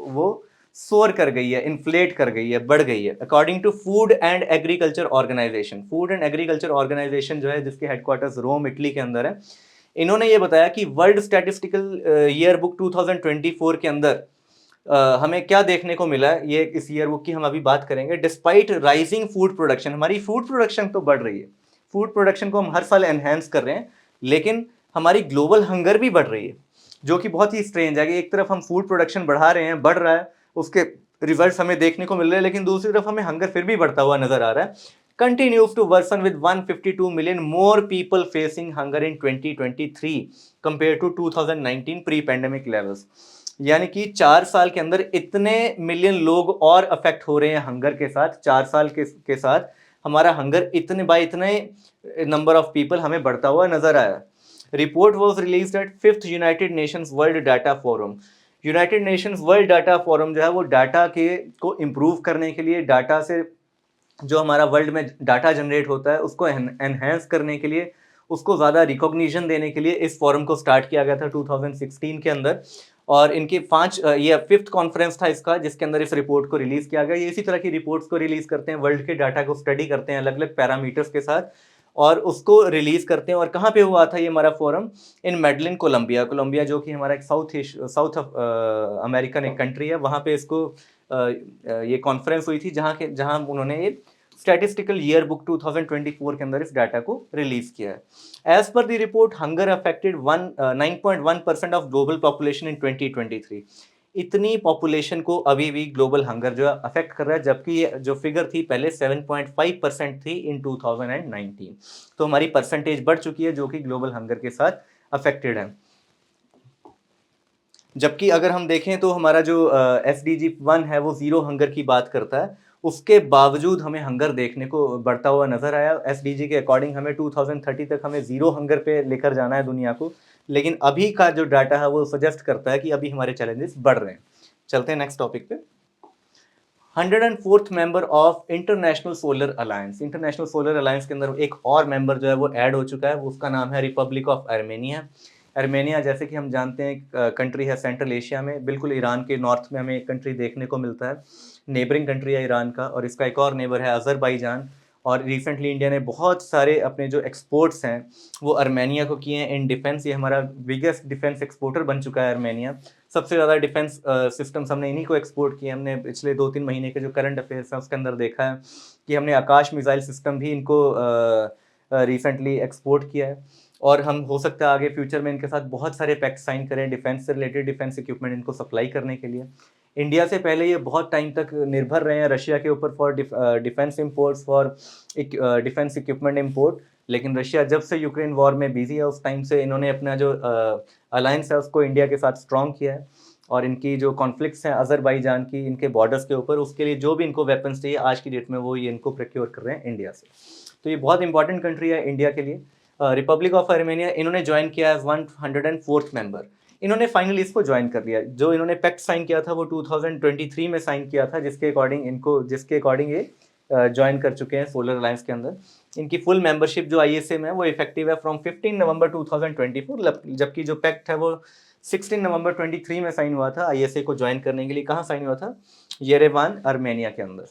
वो सोर कर गई है, इन्फ्लेट कर गई है, बढ़ गई है। According to food and agriculture organization, food and agriculture organization जो है, जिसके हेडक्वार्टर्स रोम, इटली के अंदर है, इन्होंने ये बताया कि वर्ल्ड स्टैटिस्टिकल ईयर बुक 2024 के अंदर हमें क्या देखने को मिला है, ये इस ईयर बुक की हम अभी बात करेंगे। डिस्पाइट राइजिंग फूड प्रोडक्शन, हमारी फूड प्रोडक्शन तो बढ़ रही है, फूड प्रोडक्शन को हम हर साल एनहेंस कर रहे हैं, लेकिन हमारी ग्लोबल हंगर भी बढ़ रही है, जो कि बहुत ही स्ट्रेंज है कि एक तरफ हम फूड प्रोडक्शन बढ़ा रहे हैं, बढ़ रहा है, उसके रिजल्ट्स हमें देखने को मिल रहे हैं, लेकिन दूसरी तरफ हमें हंगर फिर भी बढ़ता हुआ नजर आ रहा है। Continues to worsen with 152 million more people facing hunger in 2023 compare to 2019 pre pandemic levels. यानी कि 4 साल के अंदर इतने मिलियन लोग और अफेक्ट हो रहे हैं हंगर के साथ। 4 साल के साथ हमारा हंगर इतने नंबर ऑफ पीपल हमें बढ़ता हुआ नजर आया। Report was release at 5th United Nations world data forum. United Nations world data forum जो है वो डाटा को इम्प्रूव करने के लिए, डाटा से जो हमारा वर्ल्ड में डाटा जनरेट होता है उसको एनहेंस करने के लिए, उसको ज़्यादा रिकॉग्निशन देने के लिए इस फोरम को स्टार्ट किया गया था 2016 के अंदर। और इनके 5th कॉन्फ्रेंस था इसका, जिसके अंदर इस रिपोर्ट को रिलीज किया गया। ये इसी तरह की रिपोर्ट्स को रिलीज करते हैं, वर्ल्ड के डाटा को स्टडी करते हैं अलग अलग पैरामीटर्स के साथ, और उसको रिलीज करते हैं। और कहाँ पे हुआ था ये हमारा फोरम? इन मेडलिन, कोलंबिया जो कि हमारा एक साउथ अमेरिकन एक कंट्री है, वहाँ पे इसको ये कॉन्फ्रेंस हुई थी, जहाँ उन्होंने ये स्टैटिस्टिकल ईयर बुक 2024 के अंदर इस डाटा को रिलीज किया है। As per the report, hunger affected 9.1% of global population in 2023। इतनी पॉपुलेशन को अभी भी ग्लोबल हंगर जो है अफेक्ट कर रहा है, जबकि ये जो फिगर थी पहले 7.5% थी इन 2019। तो हमारी परसेंटेज बढ़ चुकी है जो कि ग्लोबल हंगर के साथ अफेक्टेड है। जबकि अगर हम देखें तो हमारा जो SDG 1 है वो जीरो हंगर की बात करता है, उसके बावजूद हमें हंगर देखने को बढ़ता हुआ नजर आया। SDG के अकॉर्डिंग हमें 2030 तक हमें जीरो हंगर पे लेकर जाना है दुनिया को, लेकिन अभी का जो डाटा है वो सजेस्ट करता है कि अभी हमारे चैलेंजेस बढ़ रहे हैं। चलते हैं नेक्स्ट टॉपिक पे। 104th member of international solar alliance. International solar alliance के अंदर एक और मेंबर जो है वो ऐड हो चुका है, वो उसका नाम है रिपब्लिक ऑफ आर्मेनिया। आर्मेनिया जैसे कि हम जानते हैं कंट्री है सेंट्रल एशिया में, बिल्कुल ईरान के नॉर्थ में हमें एक कंट्री देखने को मिलता है, नेबरिंग कंट्री है ईरान का। और इसका एक और नेबर है अजरबैजान। और रिसेंटली इंडिया ने बहुत सारे अपने जो एक्सपोर्ट्स हैं वो आर्मेनिया को किए हैं इन डिफेंस। ये हमारा बिगेस्ट डिफेंस एक्सपोर्टर बन चुका है आर्मेनिया। सबसे ज़्यादा डिफेंस सिस्टम्स हमने इन्हीं को एक्सपोर्ट किए। हमने पिछले 2-3 महीने के जो करंट अफेयर्स हैं उसके अंदर देखा है कि हमने आकाश मिसाइल सिस्टम भी इनको रिसेंटली एक्सपोर्ट किया है। और हम हो सकता है आगे फ्यूचर में इनके साथ बहुत सारे पैक्ट साइन करें डिफेंस से रिलेटेड, डिफेंस इक्विपमेंट इनको सप्लाई करने के लिए। इंडिया से पहले ये बहुत टाइम तक निर्भर रहे हैं रशिया के ऊपर for defence imports, for defence equipment import. लेकिन रशिया जब से यूक्रेन वॉर में बिजी है उस टाइम से इन्होंने अपना जो अलायंस है उसको इंडिया के साथ स्ट्रॉन्ग किया है। और इनकी जो कॉन्फ्लिक्ट्स हैं अजरबैजान की इनके बॉर्डर्स के ऊपर, उसके लिए जो भी इनको वेपन्स चाहिए आज की डेट में वो ये इनको प्रोक्योर कर रहे हैं इंडिया से। तो ये बहुत इंपॉर्टेंट कंट्री है इंडिया के लिए। रिपब्लिक ऑफ आर्मेनिया इन्होंने ज्वाइन किया एज 104th मेंबर। इन्होंने फाइनली इसको ज्वाइन कर लिया। जो इन्होंने पैक्ट साइन किया था वो 2023 में साइन किया था, जिसके अकॉर्डिंग ये ज्वाइन कर चुके हैं सोलर अलायंस के अंदर। इनकी फुल मेंबरशिप जो आईएसए में है वो इफेक्टिव है फ्रॉम 15 नवंबर 2024, जबकि जो पैक्ट है वो 16 नवंबर 23 में साइन हुआ था आईएसए को ज्वाइन करने के लिए। कहाँ साइन हुआ था? येरेवान, आर्मेनिया के अंदर।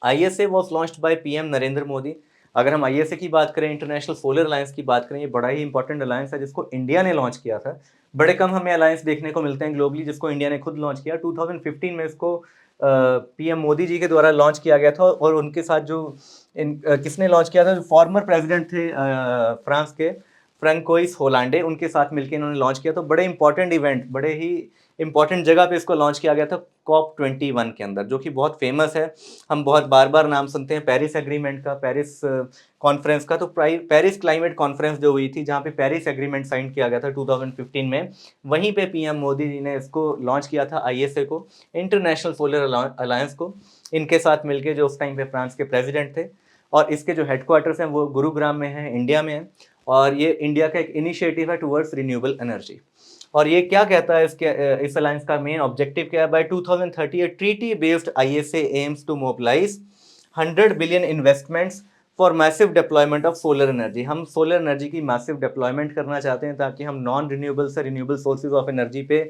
ISA was launched by PM Narendra Modi. अगर हम आईएसए की बात करें, इंटरनेशनल सोलर अलायंस की बात करें, ये बड़ा ही इंपॉर्टेंट अलायंस है जिसको इंडिया ने लॉन्च किया था। बड़े कम हमें अलायंस देखने को मिलते हैं ग्लोबली जिसको इंडिया ने खुद लॉन्च किया। 2015 में इसको पीएम मोदी जी के द्वारा लॉन्च किया गया था। और उनके साथ जो किसने लॉन्च किया था? जो फॉर्मर प्रेसिडेंट थे फ्रांस के, फ्रैंकोइस होलांडे, उनके साथ मिलकर इन्होंने लॉन्च किया। तो बड़े इंपॉर्टेंट इवेंट, बड़े ही इंपॉर्टेंट जगह पे इसको लॉन्च किया गया था COP21 के अंदर, जो कि बहुत फेमस है। हम बहुत बार बार नाम सुनते हैं पेरिस एग्रीमेंट का, पेरिस कॉन्फ्रेंस का। तो पेरिस क्लाइमेट कॉन्फ्रेंस जो हुई थी जहाँ पे पेरिस एग्रीमेंट साइन किया गया था 2015 में, वहीं पे पीएम मोदी जी ने इसको लॉन्च किया था आईएसए को, इंटरनेशनल सोलर अलायंस को, इनके साथ मिलके जो उस टाइम पे फ्रांस के प्रेसिडेंट थे। और इसके जो हेडक्वार्टर्स हैं वो गुरुग्राम में हैं, इंडिया में है। और ये इंडिया का एक इनिशिएटिव है टुवर्ड्स रिन्यूएबल एनर्जी। और ये क्या कहता है इस अलायंस का मेन ऑब्जेक्टिव क्या है? By 2030 a treaty based ISA aims to mobilize 100 billion investments for massive deployment of solar energy. हम सोलर एनर्जी की मैसिव डिप्लॉयमेंट करना चाहते हैं ताकि हम नॉन रिन्यूएबल से रिन्यूएबल सोर्सेज ऑफ एनर्जी पे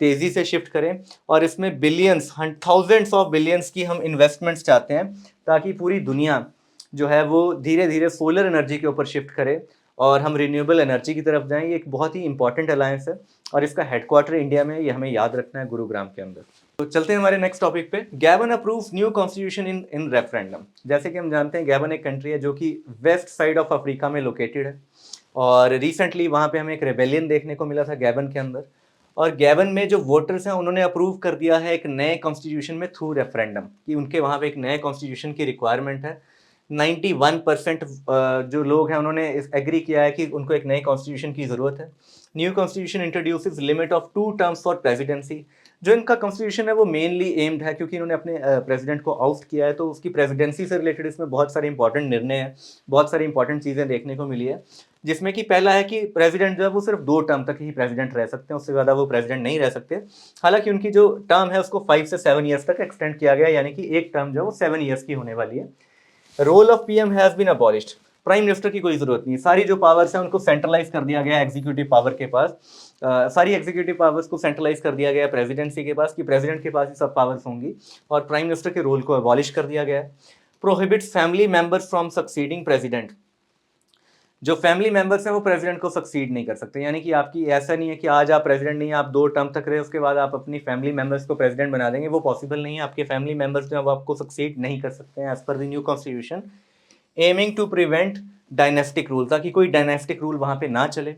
तेजी से शिफ्ट करें। और इसमें बिलियंस, थाउजेंड्स ऑफ बिलियंस की हम इन्वेस्टमेंट्स चाहते हैं ताकि पूरी दुनिया जो है वो धीरे धीरे सोलर एनर्जी के ऊपर शिफ्ट करे और हम रिन्यूएबल एनर्जी की तरफ जाएं। ये एक बहुत ही इंपॉर्टेंट अलायंस है और इसका हेडक्वार्टर इंडिया में, ये हमें याद रखना है, गुरुग्राम के अंदर। तो चलते हैं हमारे नेक्स्ट टॉपिक पे। Gabon approves new constitution in referendum. जैसे कि हम जानते हैं गैबन एक कंट्री है जो कि वेस्ट साइड ऑफ अफ्रीका में लोकेटेड है। और रिसेंटली वहाँ पे हमें एक रेबेलियन देखने को मिला था गैबन के अंदर। और गैबन में जो वोटर्स हैं उन्होंने अप्रूव कर दिया है एक नए कॉन्स्टिट्यूशन में थ्रू रेफरेंडम, कि उनके वहाँ पे एक नए कॉन्स्टिट्यूशन की रिक्वायरमेंट है। 91% जो लोग हैं उन्होंने एग्री किया है कि उनको एक नए कॉन्स्टिट्यूशन की ज़रूरत है। New constitution introduces limit of 2 terms for presidency. जो इनका कॉन्स्टिट्यूशन है वो मेनली एम्ड है, क्योंकि इन्होंने अपने प्रेसिडेंट को आउस्ट किया है तो उसकी प्रेसिडेंसी से रिलेटेड इसमें बहुत सारे इंपॉर्टेंट निर्णय हैं, बहुत सारी इंपॉर्टेंट चीज़ें देखने को मिली है। जिसमें कि पहला है कि प्रेसिडेंट जो है वो सिर्फ 2 टर्म तक ही प्रेसिडेंट रह सकते हैं, उससे ज़्यादा वो प्रेसिडेंट नहीं रह सकते। हालांकि उनकी जो टर्म है उसको 5 से 7 ईयर्स तक एक्सटेंड किया गया, यानी कि एक टर्म जो है वो 7 ईयर्स की होने वाली है। Role of PM has been abolished. Prime minister की कोई जरूरत नहीं, सारी जो पावर्स हैं उनको सेंट्रलाइज कर दिया गया एग्जीक्यूटिव पावर के पास। सारी एग्जीक्यूटिव पावर्स को सेंट्रलाइज कर दिया गया प्रेसिडेंसी के पास, कि प्रेसिडेंट के पास ही सब पावर्स होंगी। और प्राइम मिनिस्टर के रोल को अबॉलिश कर दिया गया है। Prohibits family members from succeeding president. जो फैमिली मेंबर्स हैं वो प्रेसिडेंट को सक्सीड नहीं कर सकते, यानी कि आपकी ऐसा नहीं है कि आज आप प्रेसिडेंट नहीं, आप 2 टर्म तक रहे उसके बाद आप अपनी फैमिली मेंबर्स को प्रेसिडेंट बना देंगे, वो पॉसिबल नहीं है। आपके फैमिली मेंबर्स जो है वो आपको सक्सीड नहीं कर सकते हैं as per the new constitution. Aiming to prevent dynastic rule, ताकि कोई डायनेस्टिक रूल वहाँ पे ना चले।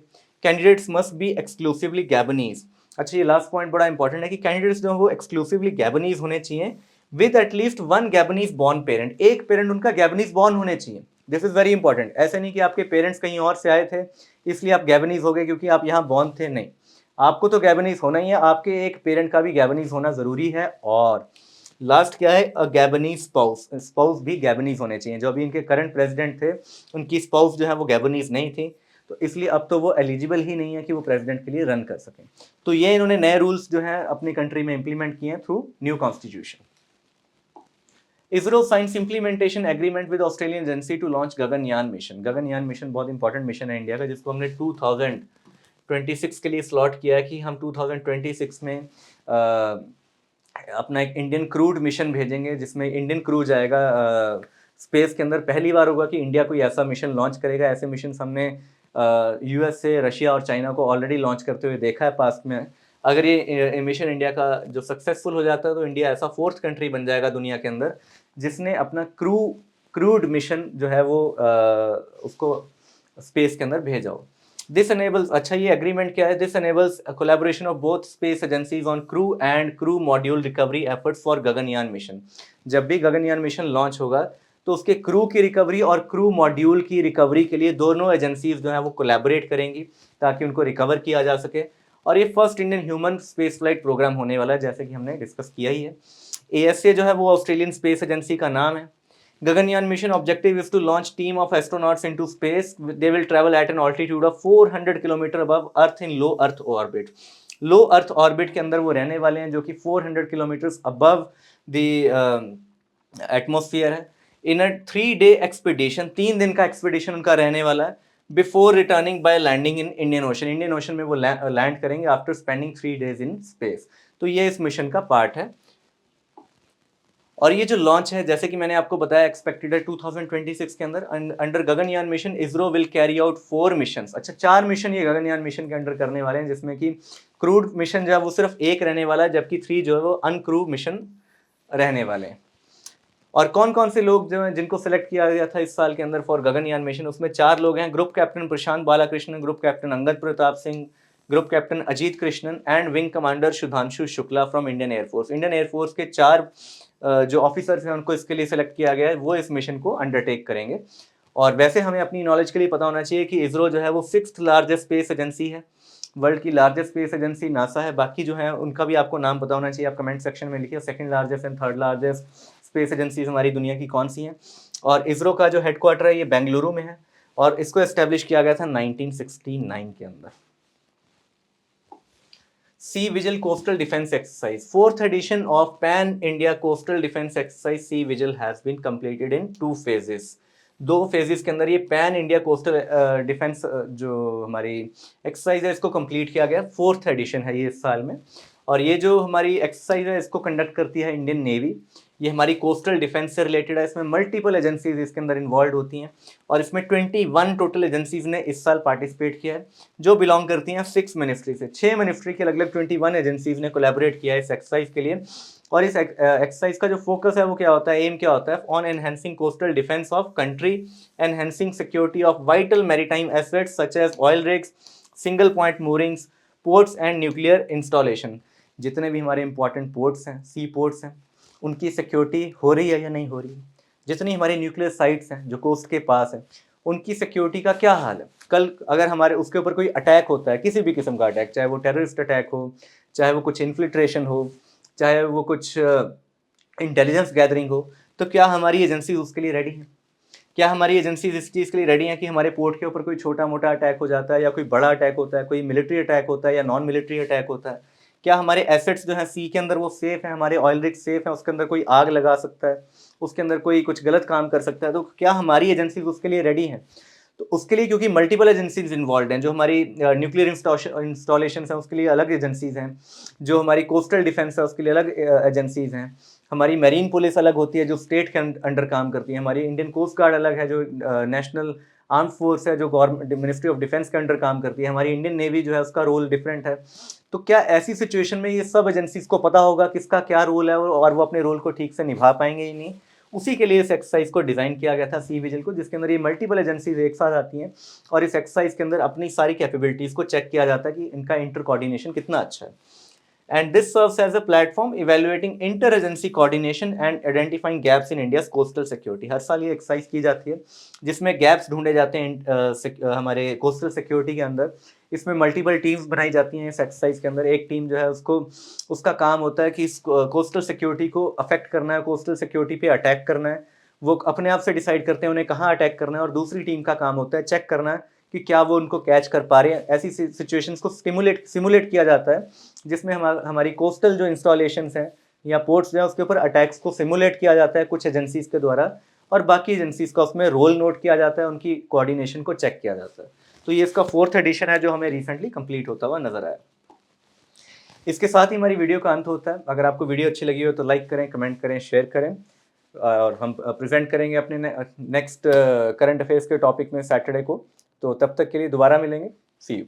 Candidates must be exclusively Gabonese. अच्छा, ये लास्ट पॉइंट बड़ा इंपॉर्टेंट है कि कैंडिडेट्स जो वो एक्सक्लूसिवली गैबनीज होने चाहिए विद एटलीस्ट 1 गैबनीज बॉर्न पेरेंट। एक पेरेंट उनका गैबनीज बॉर्न होने चाहिए। This is very important. ऐसे नहीं कि आपके पेरेंट्स कहीं और से आए थे इसलिए आप गैबनीज हो गए क्योंकि आप यहाँ बॉर्न थे, नहीं, आपको तो गैबनीज होना ही है, आपके एक पेरेंट का भी गैबनीज होना जरूरी है। और लास्ट क्या है? अ गैबनीज स्पाउस। स्पाउस भी गैबनीज होने चाहिए। जो अभी इनके करंट प्रेसिडेंट थे उनकी स्पाउस जो है वो गैबनीज नहीं थी, तो इसलिए अब तो वो एलिजिबल ही नहीं है कि वो प्रेसिडेंट के लिए रन कर सकें। तो ये इन्होंने नए रूल्स जो है अपनी कंट्री में इंप्लीमेंट किए हैं through new constitution. ISRO science implementation agreement with Australian agency to launch Gaganyaan mission. Gaganyaan mission बहुत इंपॉर्टेंट मिशन है इंडिया का, जिसको हमने 2026 के लिए स्लॉट किया है कि हम 2026 में अपना एक इंडियन क्रूड मिशन भेजेंगे, जिसमें इंडियन क्रू जाएगा स्पेस के अंदर। पहली बार होगा कि इंडिया कोई ऐसा मिशन लॉन्च करेगा। ऐसे मिशन हमने यूएस से, रशिया और चाइना को ऑलरेडी लॉन्च करते हुए देखा है पास्ट में। अगर ये मिशन इंडिया का जो सक्सेसफुल हो जाता है तो इंडिया ऐसा फोर्थ कंट्री बन जाएगा दुनिया के अंदर जिसने अपना क्रूड मिशन जो है वो उसको स्पेस के अंदर भेजा हो। दिस एनेबल्स, अच्छा ये एग्रीमेंट क्या है? This enables collaboration of both space agencies on crew and crew module recovery efforts for Gaganyaan mission. जब भी गगनयान मिशन लॉन्च होगा तो उसके क्रू की रिकवरी और क्रू मॉड्यूल की रिकवरी के लिए दोनों एजेंसीज जो है वो कोलैबोरेट करेंगी ताकि उनको रिकवर किया जा सके। और ये first Indian human space flight program होने वाला है, जैसे कि हमने डिस्कस किया ही है। ASA जो है वो ऑस्ट्रेलियन स्पेस एजेंसी का नाम है। Gaganyaan mission objective is to launch team of astronauts into space. They will travel at an altitude of 400 kilometre above Earth in low Earth orbit. Low earth orbit के अंदर वो रहने वाले हैं, जो कि 400 किलोमीटर अबव द एटमोसफियर है। इन अ 3-day एक्सपीडिशन, 3 दिन का एक्सपीडिशन उनका रहने वाला है। Before returning by landing in Indian ocean, Indian ocean में वो लैंड करेंगे after spending 3 days in space. तो ये इस मिशन का पार्ट है। और ये जो लॉन्च है, जैसे कि मैंने आपको बताया, एक्सपेक्टेड है 2026 के अंदर। Under Gaganyaan mission ISRO will carry out 4 mission. अच्छा, 4 मिशन ये गगनयान मिशन के अंडर करने वाले हैं, जिसमें कि क्रूड मिशन जो है वो सिर्फ एक रहने वाला है, जबकि 3 जो है वो अनक्रू मिशन रहने वाले हैं। और कौन कौन से लोग जो हैं जिनको सिलेक्ट किया गया था इस साल के अंदर फॉर गगनयान मिशन, उसमें 4 लोग हैं। Group captain Prashant Balakrishnan, group captain Angad Pratap Singh, group captain Ajit Krishnan and wing commander Sudhanshu Shukla from Indian air force. Indian air force के 4 जो ऑफिसर्स हैं उनको इसके लिए सिलेक्ट किया गया है, वो इस मिशन को अंडरटेक करेंगे। और वैसे हमें अपनी नॉलेज के लिए पता होना चाहिए कि इसरो जो है वो 6th लार्जेस्ट स्पेस एजेंसी है। वर्ल्ड की लार्जेस्ट स्पेस एजेंसी नासा है। बाकी जो है उनका भी आपको नाम पता होना चाहिए, आप कमेंट सेक्शन में लिखिए 2nd largest and 3rd largest space agencies हमारी दुनिया की कौन सी हैं। और इसरो का जो हेडक्वार्टर है ये बेंगलुरु में है, और इसको एस्टेब्लिश किया गया था 1969 के अंदर। Sea Vigil Coastal Defense Exercise, 4th edition of Pan India Coastal Defense Exercise Sea Vigil has been completed in 2 phases. 2 phases के अंदर ये पैन इंडिया कोस्टल डिफेंस जो हमारी एक्सरसाइज है इसको कंप्लीट किया गया। 4th एडिशन है ये इस साल में। और ये जो हमारी एक्सरसाइज है इसको कंडक्ट करती है इंडियन नेवी। ये हमारी कोस्टल डिफेंस से रिलेटेड है। इसमें मल्टीपल एजेंसीज इसके अंदर इन्वॉल्व होती हैं, और इसमें 21 टोटल एजेंसीज ने इस साल पार्टिसिपेट किया है, जो बिलोंग करती हैं 6 मिनिस्ट्री से। 6 मिनिस्ट्री के अलग अलग 21 एजेंसीज ने कोलैबोरेट किया है इस एक्सरसाइज के लिए। और इस एक्सरसाइज का जो फोकस है वो क्या होता है, एम क्या होता है, on enhancing coastal defence of country, enhancing security of vital maritime assets such as oil rigs, single point moorings, ports and nuclear installation. जितने भी हमारे इंपॉर्टेंट पोर्ट्स हैं, सी पोर्ट्स हैं, उनकी सिक्योरिटी हो रही है या नहीं हो रही है। जितनी हमारी न्यूक्लियर साइट्स हैं जो कोस्ट के पास है, उनकी सिक्योरिटी का क्या हाल है। कल अगर हमारे उसके ऊपर कोई अटैक होता है, किसी भी किस्म का अटैक, चाहे वो टेररिस्ट अटैक हो, चाहे वो कुछ इन्फिल्ट्रेशन हो, चाहे वो कुछ इंटेलिजेंस गैदरिंग हो, तो क्या हमारी एजेंसी उसके लिए रेडी है? क्या हमारी एजेंसीज इस चीज़ के लिए रेडी हैं कि हमारे पोर्ट के ऊपर कोई छोटा मोटा अटैक हो जाता है, या कोई बड़ा अटैक होता है, कोई मिलिट्री अटैक होता है या नॉन मिलिट्री अटैक होता है, क्या हमारे एसेट्स जो हैं सी के अंदर वो सेफ हैं, हमारे ऑयल रिग सेफ हैं, उसके अंदर कोई आग लगा सकता है, उसके अंदर कोई कुछ गलत काम कर सकता है, तो क्या हमारी एजेंसीज उसके लिए रेडी हैं? तो उसके लिए क्योंकि मल्टीपल एजेंसीज इन्वॉल्व हैं, जो हमारी न्यूक्लियर इंस्टॉलेशन हैं उसके लिए अलग एजेंसीज हैं, जो हमारी कोस्टल डिफेंस है उसके लिए अलग एजेंसीज हैं, हमारी मेरीन पुलिस अलग होती है जो स्टेट के अंडर काम करती है, हमारी इंडियन कोस्ट गार्ड अलग है जो नेशनल आर्म फोर्स है जो गवर्नमेंट मिनिस्ट्री ऑफ डिफेंस के अंडर काम करती है, हमारी इंडियन नेवी जो है उसका रोल डिफरेंट है। तो क्या ऐसी सिचुएशन में ये सब एजेंसीज को पता होगा किसका क्या रोल है और वो अपने रोल को ठीक से निभा पाएंगे ही नहीं? उसी के लिए इस एक्सरसाइज को डिज़ाइन किया गया था सी विजिल को, जिसके अंदर ये मल्टीपल एजेंसीज एक साथ आती हैं और इस एक्सरसाइज के अंदर अपनी सारी कैपेबिलिटीज़ को चेक किया जाता है कि इनका इंटर कोऑर्डिनेशन कितना अच्छा है। And this serves as a platform evaluating inter-agency coordination and identifying gaps in India's coastal security. हर साल ये एक्सरसाइज की जाती है जिसमें गैप्स ढूंढे जाते हैं हमारे कोस्टल सिक्योरिटी के अंदर। इसमें मल्टीपल टीम्स बनाई जाती हैं इस एक्सरसाइज के अंदर। एक टीम जो है उसका काम होता है कि इस कोस्टल सिक्योरिटी को अफेक्ट करना है, कोस्टल सिक्योरिटी पे अटैक करना है। वो अपने आप से डिसाइड करते हैं उन्हें कहाँ अटैक करना है, और दूसरी टीम का काम होता है चेक करना है कि क्या वो उनको कैच कर पा रहे हैं। ऐसी सिचुएशंस को सिमुलेट किया जाता है जिसमें हमारी कोस्टल जो इंस्टॉलेशंस हैं, या पोर्ट्स जो है उसके ऊपर अटैक्स को सिमुलेट किया जाता है कुछ एजेंसीज के द्वारा, और बाकी एजेंसीज का उसमें रोल नोट किया जाता है, उनकी कोऑर्डिनेशन को चेक किया जाता है। तो ये इसका 4th एडिशन है जो हमें रिसेंटली कंप्लीट होता हुआ नजर आया। इसके साथ ही हमारी वीडियो का अंत होता है। अगर आपको वीडियो अच्छी लगी हो तो लाइक करें, कमेंट करें, शेयर करें, और हम प्रेजेंट करेंगे अपने नेक्स्ट करंट अफेयर्स के टॉपिक में सैटरडे को। तो तब तक के लिए दोबारा मिलेंगे। सी यू।